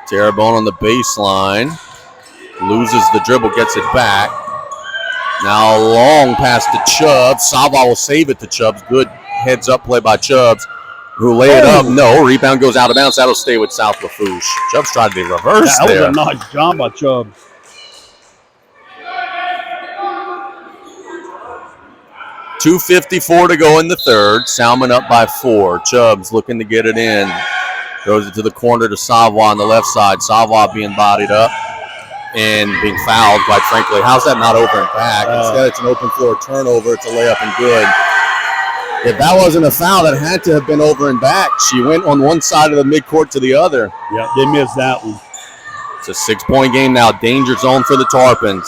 Terrebonne on the baseline. Loses the dribble, gets it back. Now a long pass to Chubbs. Savoie will save it to Chubbs. Good heads-up play by Chubbs, who lay it up. No, rebound goes out of bounds. That'll stay with South Lafourche. Chubbs tried to reverse there. That was a nice job by Chubbs. .254 to go in the third. Salmen up by 4. Chubbs looking to get it in. Throws it to the corner to Savoie on the left side. Savoie being bodied up and being fouled, quite frankly. How's that not over and back? Instead, it's an open floor turnover. It's a layup and good. If that wasn't a foul, that had to have been over and back. She went on one side of the midcourt to the other. Yeah, they missed that one. It's a 6-point game now. Danger zone for the Tarpons.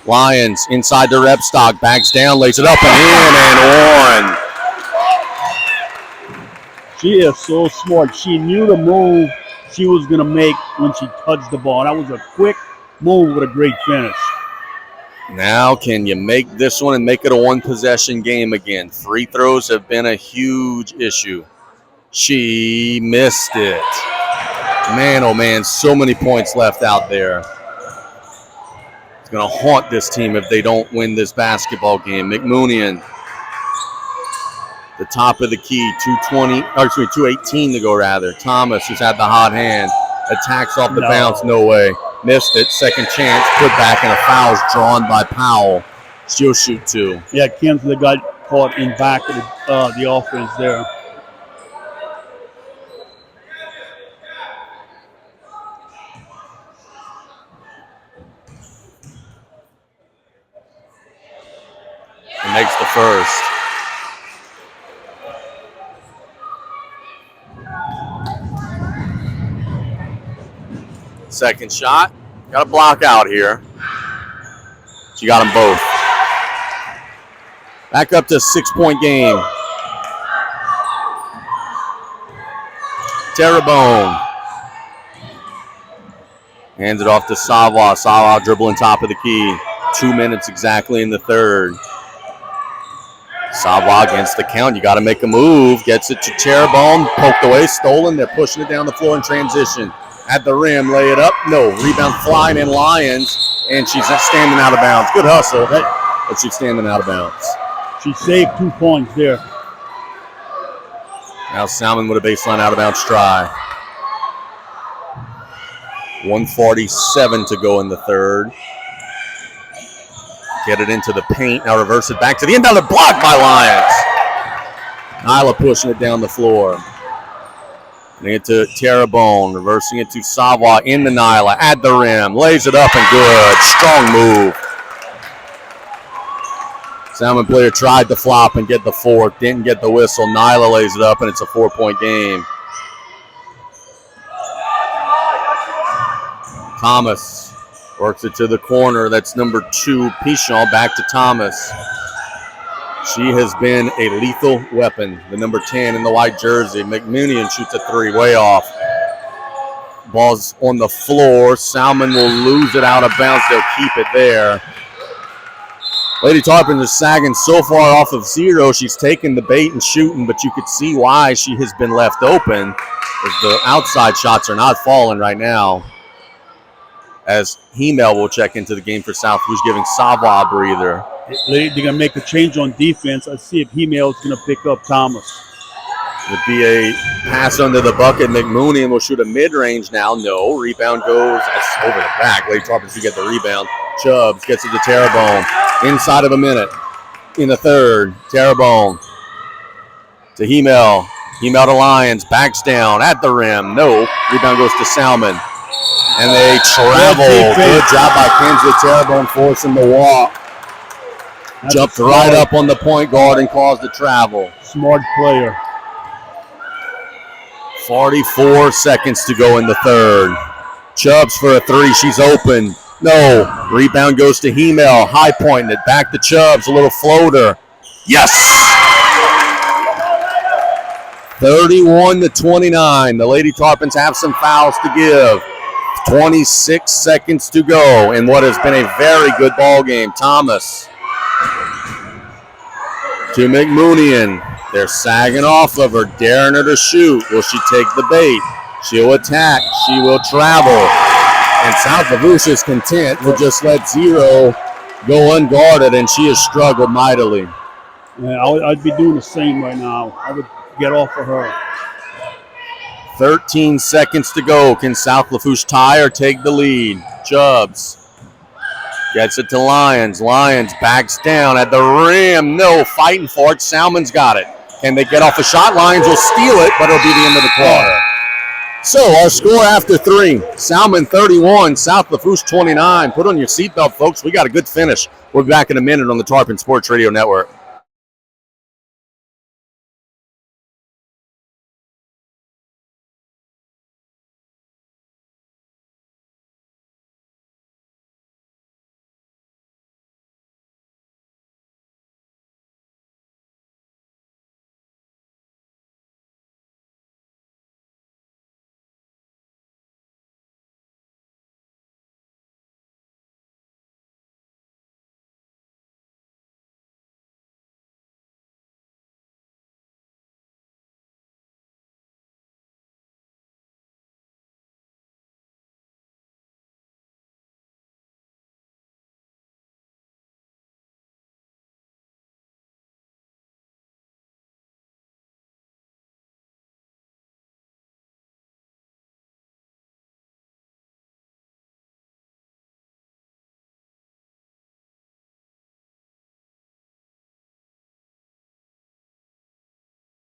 Lions inside the rep stock. Backs down, lays it up and in and one. She is so smart. She knew the move she was going to make when she touched the ball. That was a quick move with a great finish. Now can you make this one and make it a one-possession game again? Free throws have been a huge issue. She missed it. Man, oh man, so many points left out there. It's going to haunt this team if they don't win this basketball game. McMoonian, the top of the key, 2:18 to go rather. Thomas, who's had the hot hand, attacks off the bounce, no way. Missed it, second chance, put back, and a foul is drawn by Powell. She'll shoot 2. Yeah, Kinsley got caught in back of the offense there. And makes the first. Second shot. Got a block out here. She got them both. Back up to a 6-point game. Terrebonne. Hands it off to Savoie. Savoie dribbling top of the key. 2 minutes exactly in the third. Savoie against the count. You got to make a move. Gets it to Terrebonne. Poked away. Stolen. They're pushing it down the floor in transition. At the rim. Lay it up. No. Rebound flying in Lions. And she's standing out of bounds. Good hustle. But she's standing out of bounds. She saved 2 points there. Now Salmen with a baseline out of bounds try. 1:47 to go in the third. Get it into the paint. Now reverse it back to the end. Another block by Lions. Nyla pushing it down the floor. Getting it to Terrebonne. Reversing it to Savoie in the Nyla. At the rim. Lays it up and good. Strong move. Salmen player tried to flop and get the fork. Didn't get the whistle. Nyla lays it up and it's a 4-point game. Thomas works it to the corner. That's number 2, Pichon. Back to Thomas. She has been a lethal weapon. The number 10 in the white jersey. McMoonian shoots a 3, way off. Ball's on the floor. Salmen will lose it out of bounds. They'll keep it there. Lady Tarpon is sagging so far off of 0. She's taking the bait and shooting, but you could see why she has been left open, as the outside shots are not falling right now. As Hemel will check into the game for South, who's giving Savoie a breather. They're going to make a change on defense. Let's see if Hemel is going to pick up Thomas. Would be a pass under the bucket. McMoonian will shoot a mid-range now. No. Rebound goes. That's over the back. Lady Tarpon should get the rebound. Chubbs gets it to Terrebonne. Inside of a minute in the third. Terrebonne to Hemel. Hemel to Lions. Backs down at the rim. No. Rebound goes to Salmen. And they travel. Good job by Kinsley Terrebonne forcing the walk. Jumped right up on the point guard and caused the travel. Smart player. 44 seconds to go in the third. Chubbs for a 3. She's open. No. Rebound goes to Hemel. High pointing it. Back to Chubbs. A little floater. Yes! 31-29. The Lady Tarpons have some fouls to give. 26 seconds to go in what has been a very good ball game. Thomas to McMoonian. They're sagging off of her, daring her to shoot. Will she take the bait? She'll attack. She will travel. And South Lafourche is content to just let 0 go unguarded, and she has struggled mightily. Yeah, I'd be doing the same right now. I would get off of her. 13 seconds to go. Can South Lafourche tie or take the lead? Chubbs gets it to Lyons. Lyons backs down at the rim. No, fighting for it. Salmon's got it. Can they get off a shot? Lyons will steal it, but it'll be the end of the quarter. So our score after 3, Salmen 31, South Lafourche 29. Put on your seatbelt, folks. We got a good finish. We'll be back in a minute on the Tarpon Sports Radio Network.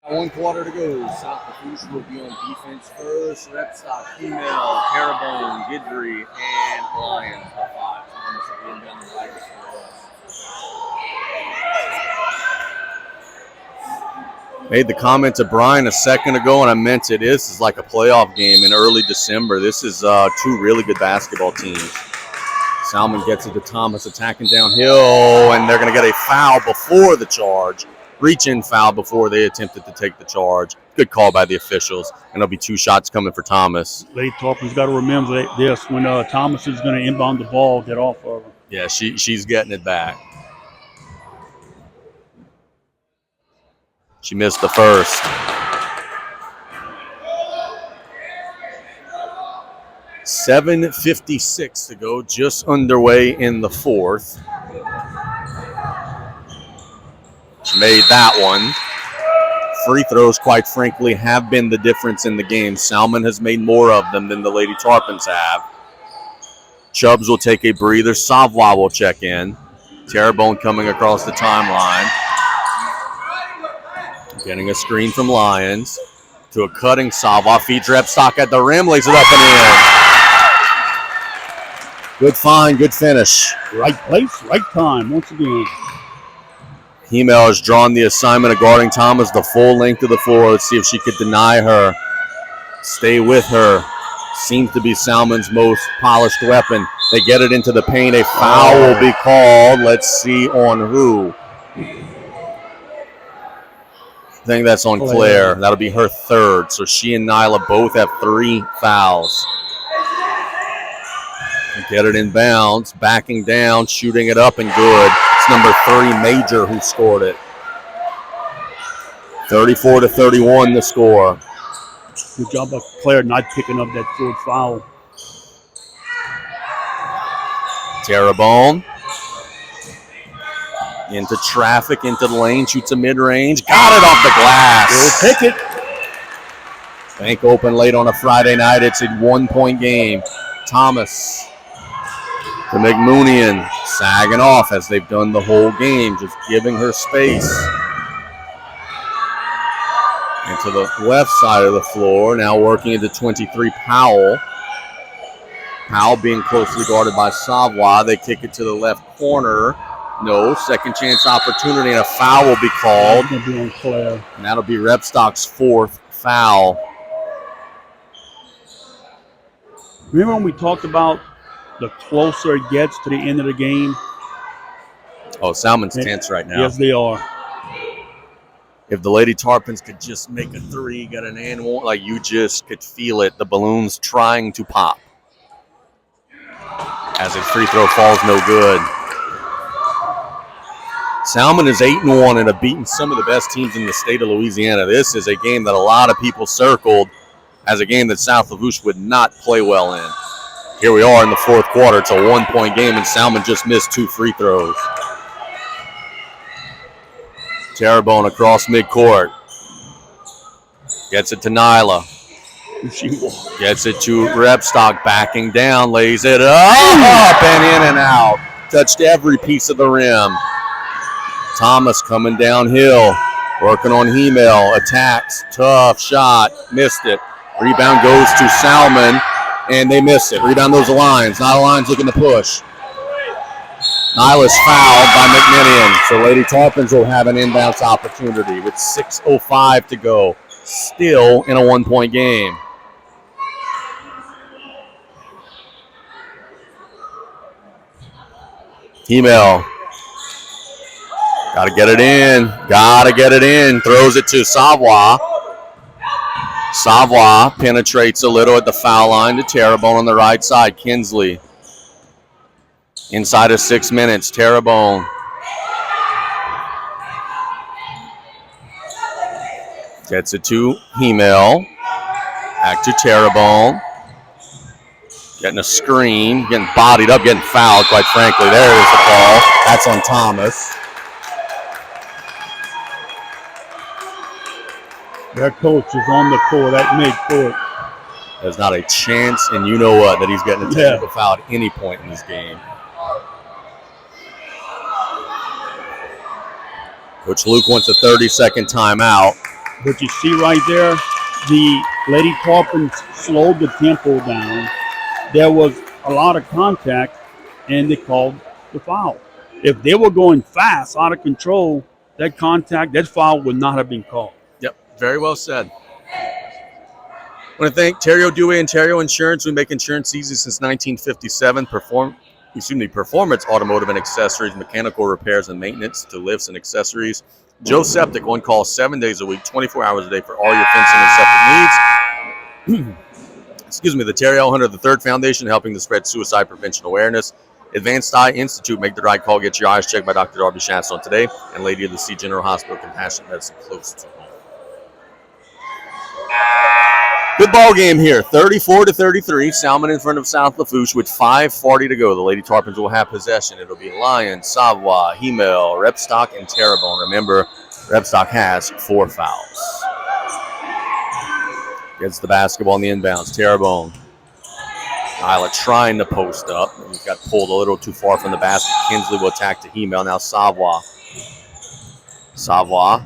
One quarter to go. South Lafourche will be on defense first. Repstock, Female, Terrebonne, Guidry, and Lyons. Thomas again down the right for us. Made the comment to Brian a second ago, and I meant it. This is like a playoff game in early December. This is 2 really good basketball teams. Salmen gets it to Thomas attacking downhill, and they're going to get a foul before the charge. Reach-in foul before they attempted to take the charge. Good call by the officials, and there'll be 2 shots coming for Thomas. Lady Tarpon's got to remember this. When Thomas is going to inbound the ball, get off of her. Yeah, she's getting it back. She missed the first. .7:56 to go, just underway in the 4th. She made that one. Free throws, quite frankly, have been the difference in the game. Salmen has made more of them than the Lady Tarpons have. Chubbs will take a breather. Savoie will check in. Terrebonne coming across the timeline. Getting a screen from Lyons to a cutting Savoie. Feeds Repstock at the rim, lays it up and in. Good find, good finish. Right place, right time, once again. Hemel has drawn the assignment of guarding Thomas the full length of the floor. Let's see if she could deny her. Stay with her. Seems to be Salmon's most polished weapon. They get it into the paint. A foul will be called. Let's see on who. I think that's on Claire. That'll be her 3rd. So she and Nyla both have 3 fouls. Get it in bounds. Backing down. Shooting it up and good. It's number 3, Major, who scored it. 34-31 the score. Good job by Claire not picking up that 3rd foul. Terrebonne. Into traffic, into the lane, shoots a mid-range. Got it off the glass. We'll take it. Bank open late on a Friday night. It's a 1-point game. Thomas to McMoonian. Sagging off as they've done the whole game. Just giving her space. Into the left side of the floor. Now working into 23, Powell. Powell being closely guarded by Savoie. They kick it to the left corner. No, second chance opportunity, and a foul will be called. And that'll be Repstock's 4th foul. Remember when we talked about the closer it gets to the end of the game? Oh, Salmon's tense right now. Yes, they are. If the Lady Tarpons could just make a 3, get an and one, like you just could feel it, the balloons trying to pop. As a free throw falls no good. Salmen is 8-1 and have beaten some of the best teams in the state of Louisiana. This is a game that a lot of people circled as a game that South Lafourche would not play well in. Here we are in the 4th quarter. It's a 1-point game, and Salmen just missed 2 free throws. Terrebonne across midcourt. Gets it to Nyla. Gets it to Repstock, backing down, lays it up and in and out. Touched every piece of the rim. Thomas coming downhill, working on Hemel, attacks, tough shot, missed it. Rebound goes to Salmen, and they miss it. Rebound goes to Lyons. Not Lyons looking to push. Nyla's fouled by McMinion, so Lady Tarpons will have an inbounds opportunity with 6:05 to go. Still in a 1-point game. Hemel. Gotta get it in. Gotta get it in. Throws it to Savoy. Savoy penetrates a little at the foul line to Terrebonne on the right side. Kinsley. Inside of 6 minutes. Terrebonne. Gets it to Hemel. Back to Terrebonne. Getting a screen. Getting bodied up. Getting fouled, quite frankly. There is the ball. That's on Thomas. Their coach is on the court at midcourt. There's not a chance, and you know what, that he's getting a technical foul at any point in this game. Coach Luke wants a 30-second timeout. But you see right there, the Lady Tarpons slowed the tempo down. There was a lot of contact, and they called the foul. If they were going fast, out of control, that foul would not have been called. Yep, very well said. I want to thank Terrio Dewey and Terrio Insurance. We make insurance easy since 1957. Performance automotive and accessories, mechanical repairs and maintenance to lifts and accessories. Joe Septic, on call 7 days a week, 24 hours a day for all your fencing and septic needs. Excuse me, the Terrio Hunter III Foundation, helping to spread suicide prevention awareness. Advanced Eye Institute, make the right call, get your eyes checked by Dr. Darby Shaston today. And Lady of the Sea General Hospital, compassionate medicine close to home. Good ball game here, 34-33. Salmen in front of South Lafourche with 5:40 to go. The Lady Tarpons will have possession. It'll be Lyons, Savoy, Hemel, Repstock, and Terrebonne. Remember, Repstock has 4 fouls. Gets the basketball in the inbounds. Terrebonne. Nyla trying to post up. He got pulled a little too far from the basket. Kinsley will attack to Hemel. Now Savoy. Savoy.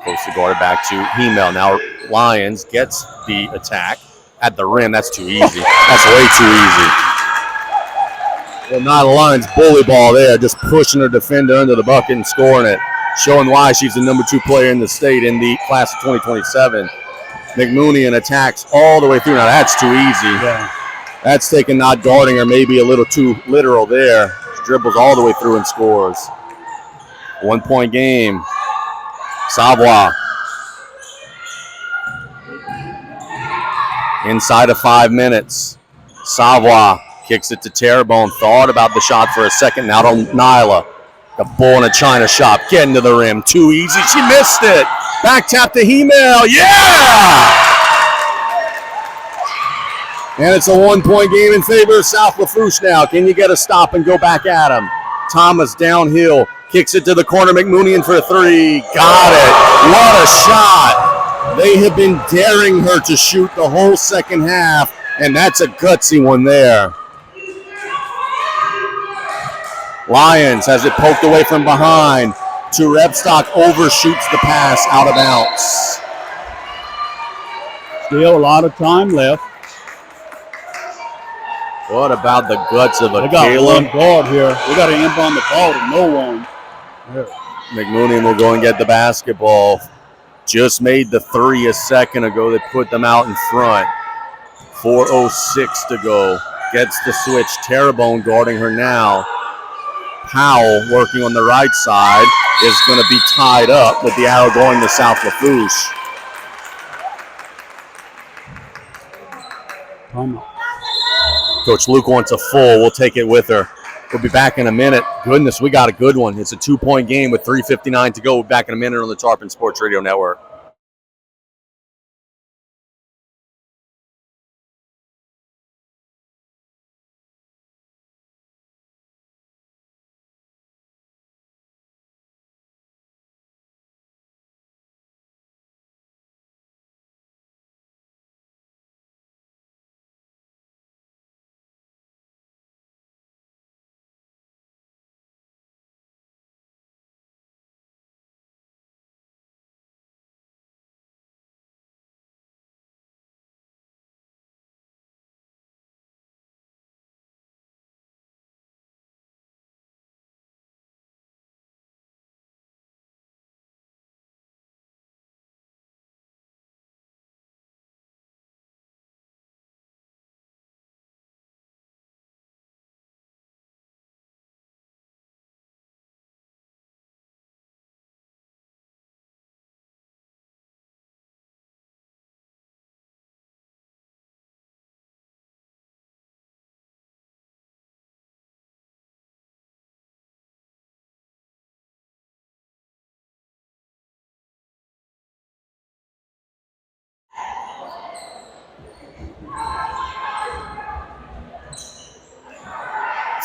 Posted guarded back to Hemel. Now Lyons gets the attack at the rim. That's too easy. That's way too easy. Well, Nyla Lyons bully ball there, just pushing her defender under the bucket and scoring it, showing why she's the number 2 player in the state in the class of 2027. McMooney attacks all the way through. Now that's too easy. Yeah. That's taking not guarding her maybe a little too literal there. She dribbles all the way through and scores. 1-point game. Savoy. Inside of 5 minutes. Savoy kicks it to Terrebonne. Thought about the shot for a second. Now to Nyla. The bull in a China shop. Getting to the rim. Too easy. She missed it. Back tap to Hemel. Yeah! And it's a 1-point game in favor of South Lafourche now. Can you get a stop and go back at him? Thomas downhill. Kicks it to the corner. McMooney for a 3. Got it. What a shot. They have been daring her to shoot the whole second half, and that's a gutsy one there. Lyons has it poked away from behind to Repstock. Overshoots the pass out of bounds. Still a lot of time left. What about the guts of a They got Caleb? one guard here. We got to inbound the ball to no one. Yeah. McMooney will go and get the basketball. Just made the 3 a second ago. They put them out in front. 4:06 to go. Gets the switch. Terrebonne guarding her now. Powell working on the right side is going to be tied up with the arrow going to South Lafourche. Coach Luke wants a full. We'll take it with her. We'll be back in a minute. Goodness, we got a good one. It's a 2-point game with 3:59 to go. We'll be back in a minute on the Tarpon Sports Radio Network.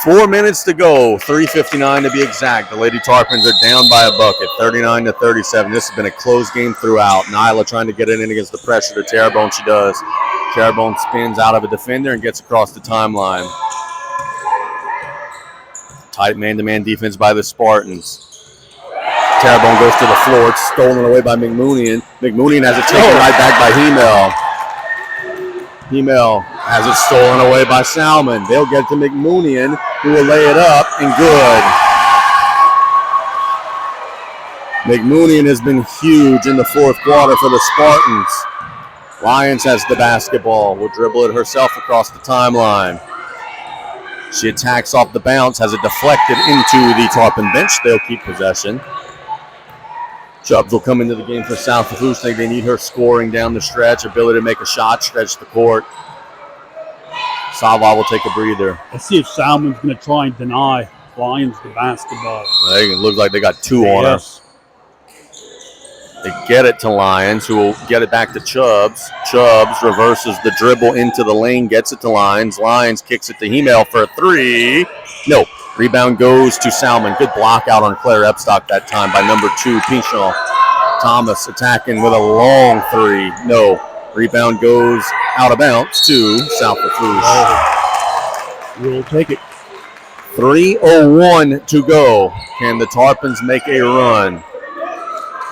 4 minutes to go, 3:59 to be exact. The Lady Tarpons are down by a bucket, 39-37. This has been a close game throughout. Nyla trying to get it in against the pressure to Terrebonne. She does. Terrebonne spins out of a defender and gets across the timeline. Tight man-to-man defense by the Spartans. Terrebonne goes to the floor. It's stolen away by McMoonian. McMoonian has it taken right back by Hemel. Hemel has it stolen away by Salmen. They'll get to McMoonian, who will lay it up, and good. McMoonian has been huge in the fourth quarter for the Spartans. Lyons has the basketball. Will dribble it herself across the timeline. She attacks off the bounce, has it deflected into the Tarpon bench. They'll keep possession. Chubbs will come into the game for South Lafourche. They need her scoring down the stretch, ability to make a shot, stretch the court. Sava will take a breather. Let's see if Salmon's going to try and deny Lyons the basketball. It looks like they got two on her. They get it to Lyons, who will get it back to Chubbs. Chubbs reverses the dribble into the lane, gets it to Lyons. Lyons kicks it to Hemel for a three. No. Rebound goes to Salmen. Good block out on Claire Epstock that time by number 2, Pinchon. Thomas attacking with a long three. No. Rebound goes out of bounds to South Lafourche. We'll take it. 3:01 to go. Can the Tarpons make a run?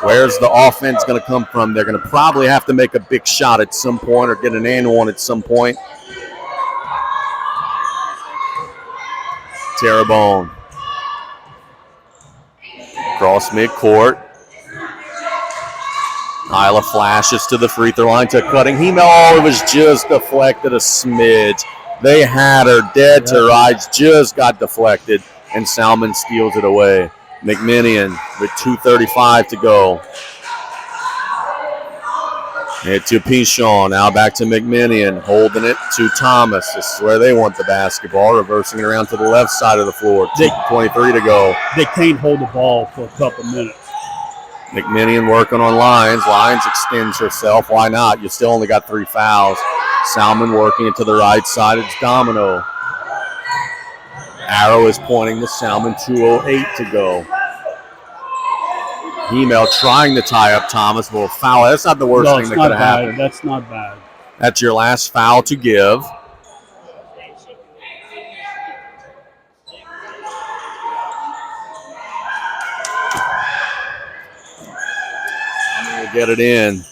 Where's the offense going to come from? They're going to probably have to make a big shot at some point or get an and one at some point. Terrebonne. Cross midcourt. Nyla flashes to the free throw line to Cutting. Hemel, it was just deflected a smidge. They had her dead to rights, just got deflected, and Salmen steals it away. McMinion with 2:35 to go. Hit to Pinchon, now back to McMinion, holding it to Thomas. This is where they want the basketball, reversing it around to the left side of the floor. 23 to go. They can't hold the ball for a couple minutes. McMinion working on Lyons. Lyons extends herself. Why not? You still only got 3 fouls. Salmen working it to the right side. It's Domino. Arrow is pointing to Salmen. 2:08 to go. Hemel trying to tie up Thomas. Will foul. That's not the worst thing that could have happened. That's not bad. That's your last foul to give. Get it in.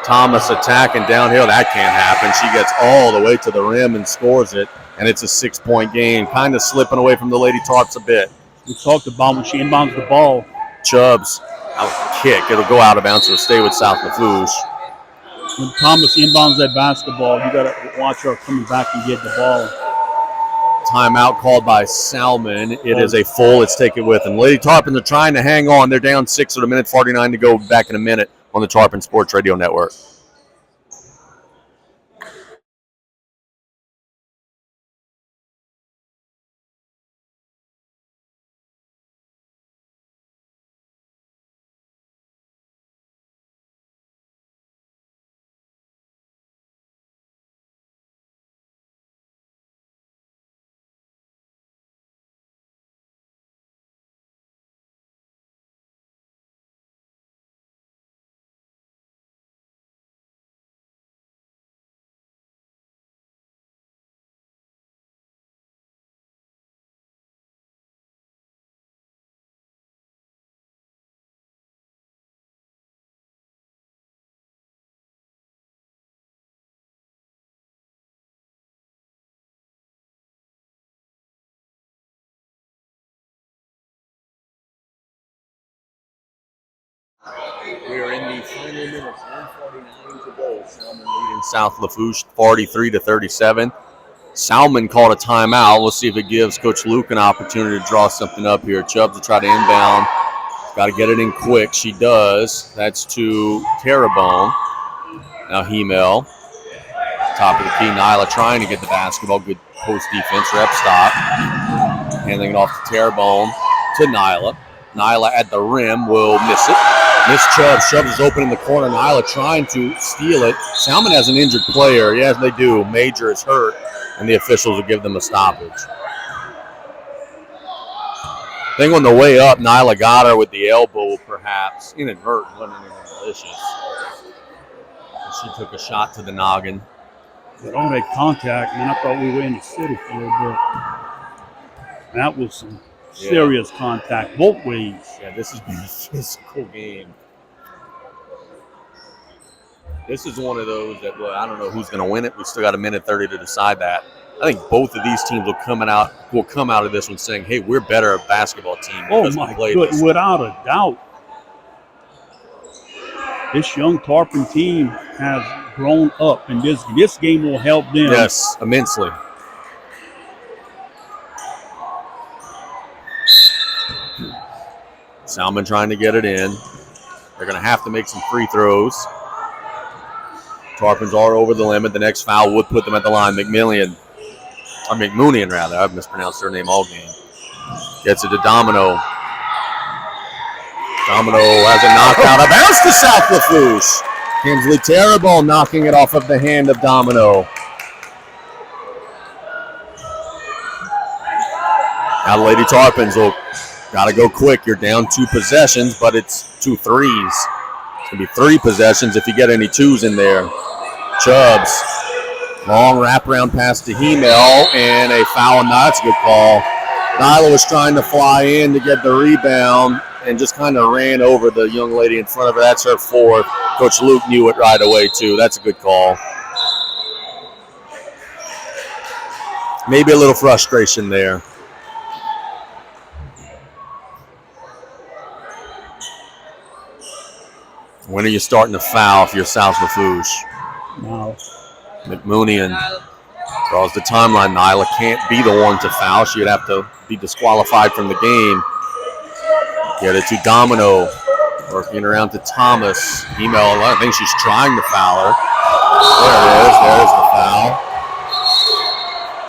Thomas attacking downhill. That can't happen. She gets all the way to the rim and scores it, and it's a 6-point game. Kind of slipping away from the Lady Tarps a bit. We talked about when she inbounds the ball. Chubbs, out kick. It'll go out of bounds. It'll stay with South Lafourche. When Thomas inbounds that basketball, you got to watch her coming back and get the ball. Timeout called by Salmen. It is a full. Let's take it with them. Lady Tarpons are trying to hang on. They're down 6 with 1:49 to go. Back in a minute on the Tarpon Sports Radio Network. We are in the final minutes, 1:49 to go. Salmen leading South Lafourche 43-37. Salmen called a timeout. Let's see if it gives Coach Luke an opportunity to draw something up here. Chubbs will try to inbound. Got to get it in quick. She does. That's to Terrebonne. Now Hemel. Top of the key. Nyla trying to get the basketball. Good post defense. Rep stop. Handing it off to Terrebonne to Nyla. Nyla at the rim will miss it. Miss Chubbs. Chubbs is open in the corner. Nyla trying to steal it. Salmen has an injured player. Yes, they do. Major is hurt, and the officials will give them a stoppage. think on the way up, Nyla got her with the elbow, perhaps. Inadvertent, wasn't anything malicious. She took a shot to the noggin. But all that contact, man, I thought we were in the city for a little bit. That was some serious contact both ways. Yeah, this has been a physical game. This is one of those that, well, I don't know who's going to win it. We still got a minute 30 to decide that. I think both of these teams will come out of this one saying, "Hey, we're better a basketball team." Oh my goodness, without a doubt. This young Tarpon team has grown up, and this game will help them. Yes, immensely. Salmen trying to get it in. They're going to have to make some free throws. Tarpons are over the limit. The next foul would put them at the line. McMoonian, rather. I've mispronounced their name all game. Gets it to Domino. Domino has a knockout. A bounce to South Lafourche. Kinsley Terrebonne knocking it off of the hand of Domino. Now the Lady Tarpons will got to go quick. You're down 2 possessions, but it's 2 threes. It's going to be 3 possessions if you get any 2s in there. Chubbs, long wraparound pass to Hemel, and a foul. That's a good call. Nyla was trying to fly in to get the rebound and just kind of ran over the young lady in front of her. That's her 4th. Coach Luke knew it right away, too. That's a good call. Maybe a little frustration there. When are you starting to foul if you're South Lafourche? Wow. McMoonian draws the timeline. Nyla can't be the one to foul. She would have to be disqualified from the game. Get it to Domino. Working around to Thomas. Email, I think she's trying to foul her. There it is. There's the foul.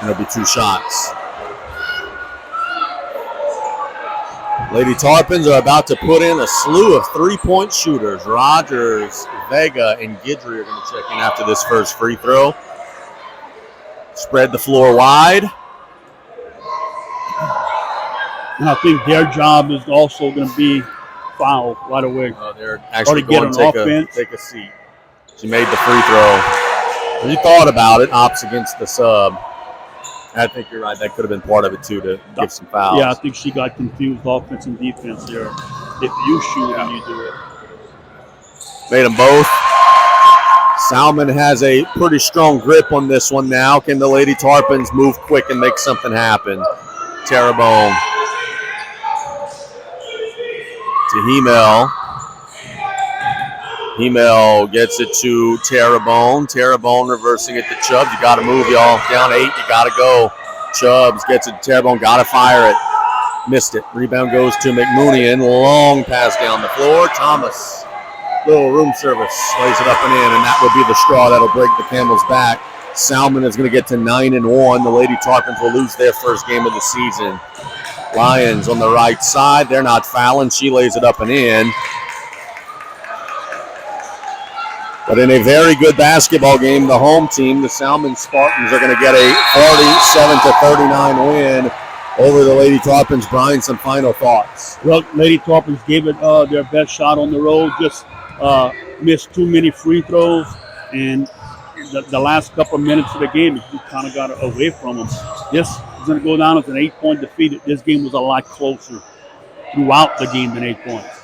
And it'll be 2 shots. Lady Tarpons are about to put in a slew of 3-point shooters. Rogers, Vega, and Guidry are going to check in after this first free throw. Spread the floor wide. And I think their job is also going to be foul right away. They're actually going to take a seat. She made the free throw. When you thought about it, ops against the sub. I think you're right. That could have been part of it, too, to give some fouls. Yeah, I think she got confused offense and defense there. If you shoot and you do it. Made them both. Salmen has a pretty strong grip on this one now. Can the Lady Tarpons move quick and make something happen? Terrebonne. To Hemel. Hemel gets it to Terrebonne. Terrebonne reversing it to Chubbs. You got to move, y'all. Down 8, you got to go. Chubbs gets it to Terrebonne. Got to fire it. Missed it. Rebound goes to McMoonian. Long pass down the floor. Thomas. Little room service. Lays it up and in, and that will be the straw that'll break the camel's back. Salmen is going to get to 9-1. The Lady Tarpons will lose their first game of the season. Lions on the right side. They're not fouling. She lays it up and in. But in a very good basketball game, the home team, the Salmen Spartans, are going to get a 47-39 win over the Lady Tarpons. Brian, some final thoughts. Well, Lady Tarpons gave it their best shot on the road, just missed too many free throws, and the last couple of minutes of the game, you kind of got away from them. This is going to go down as an 8-point defeat. This game was a lot closer throughout the game than 8 points.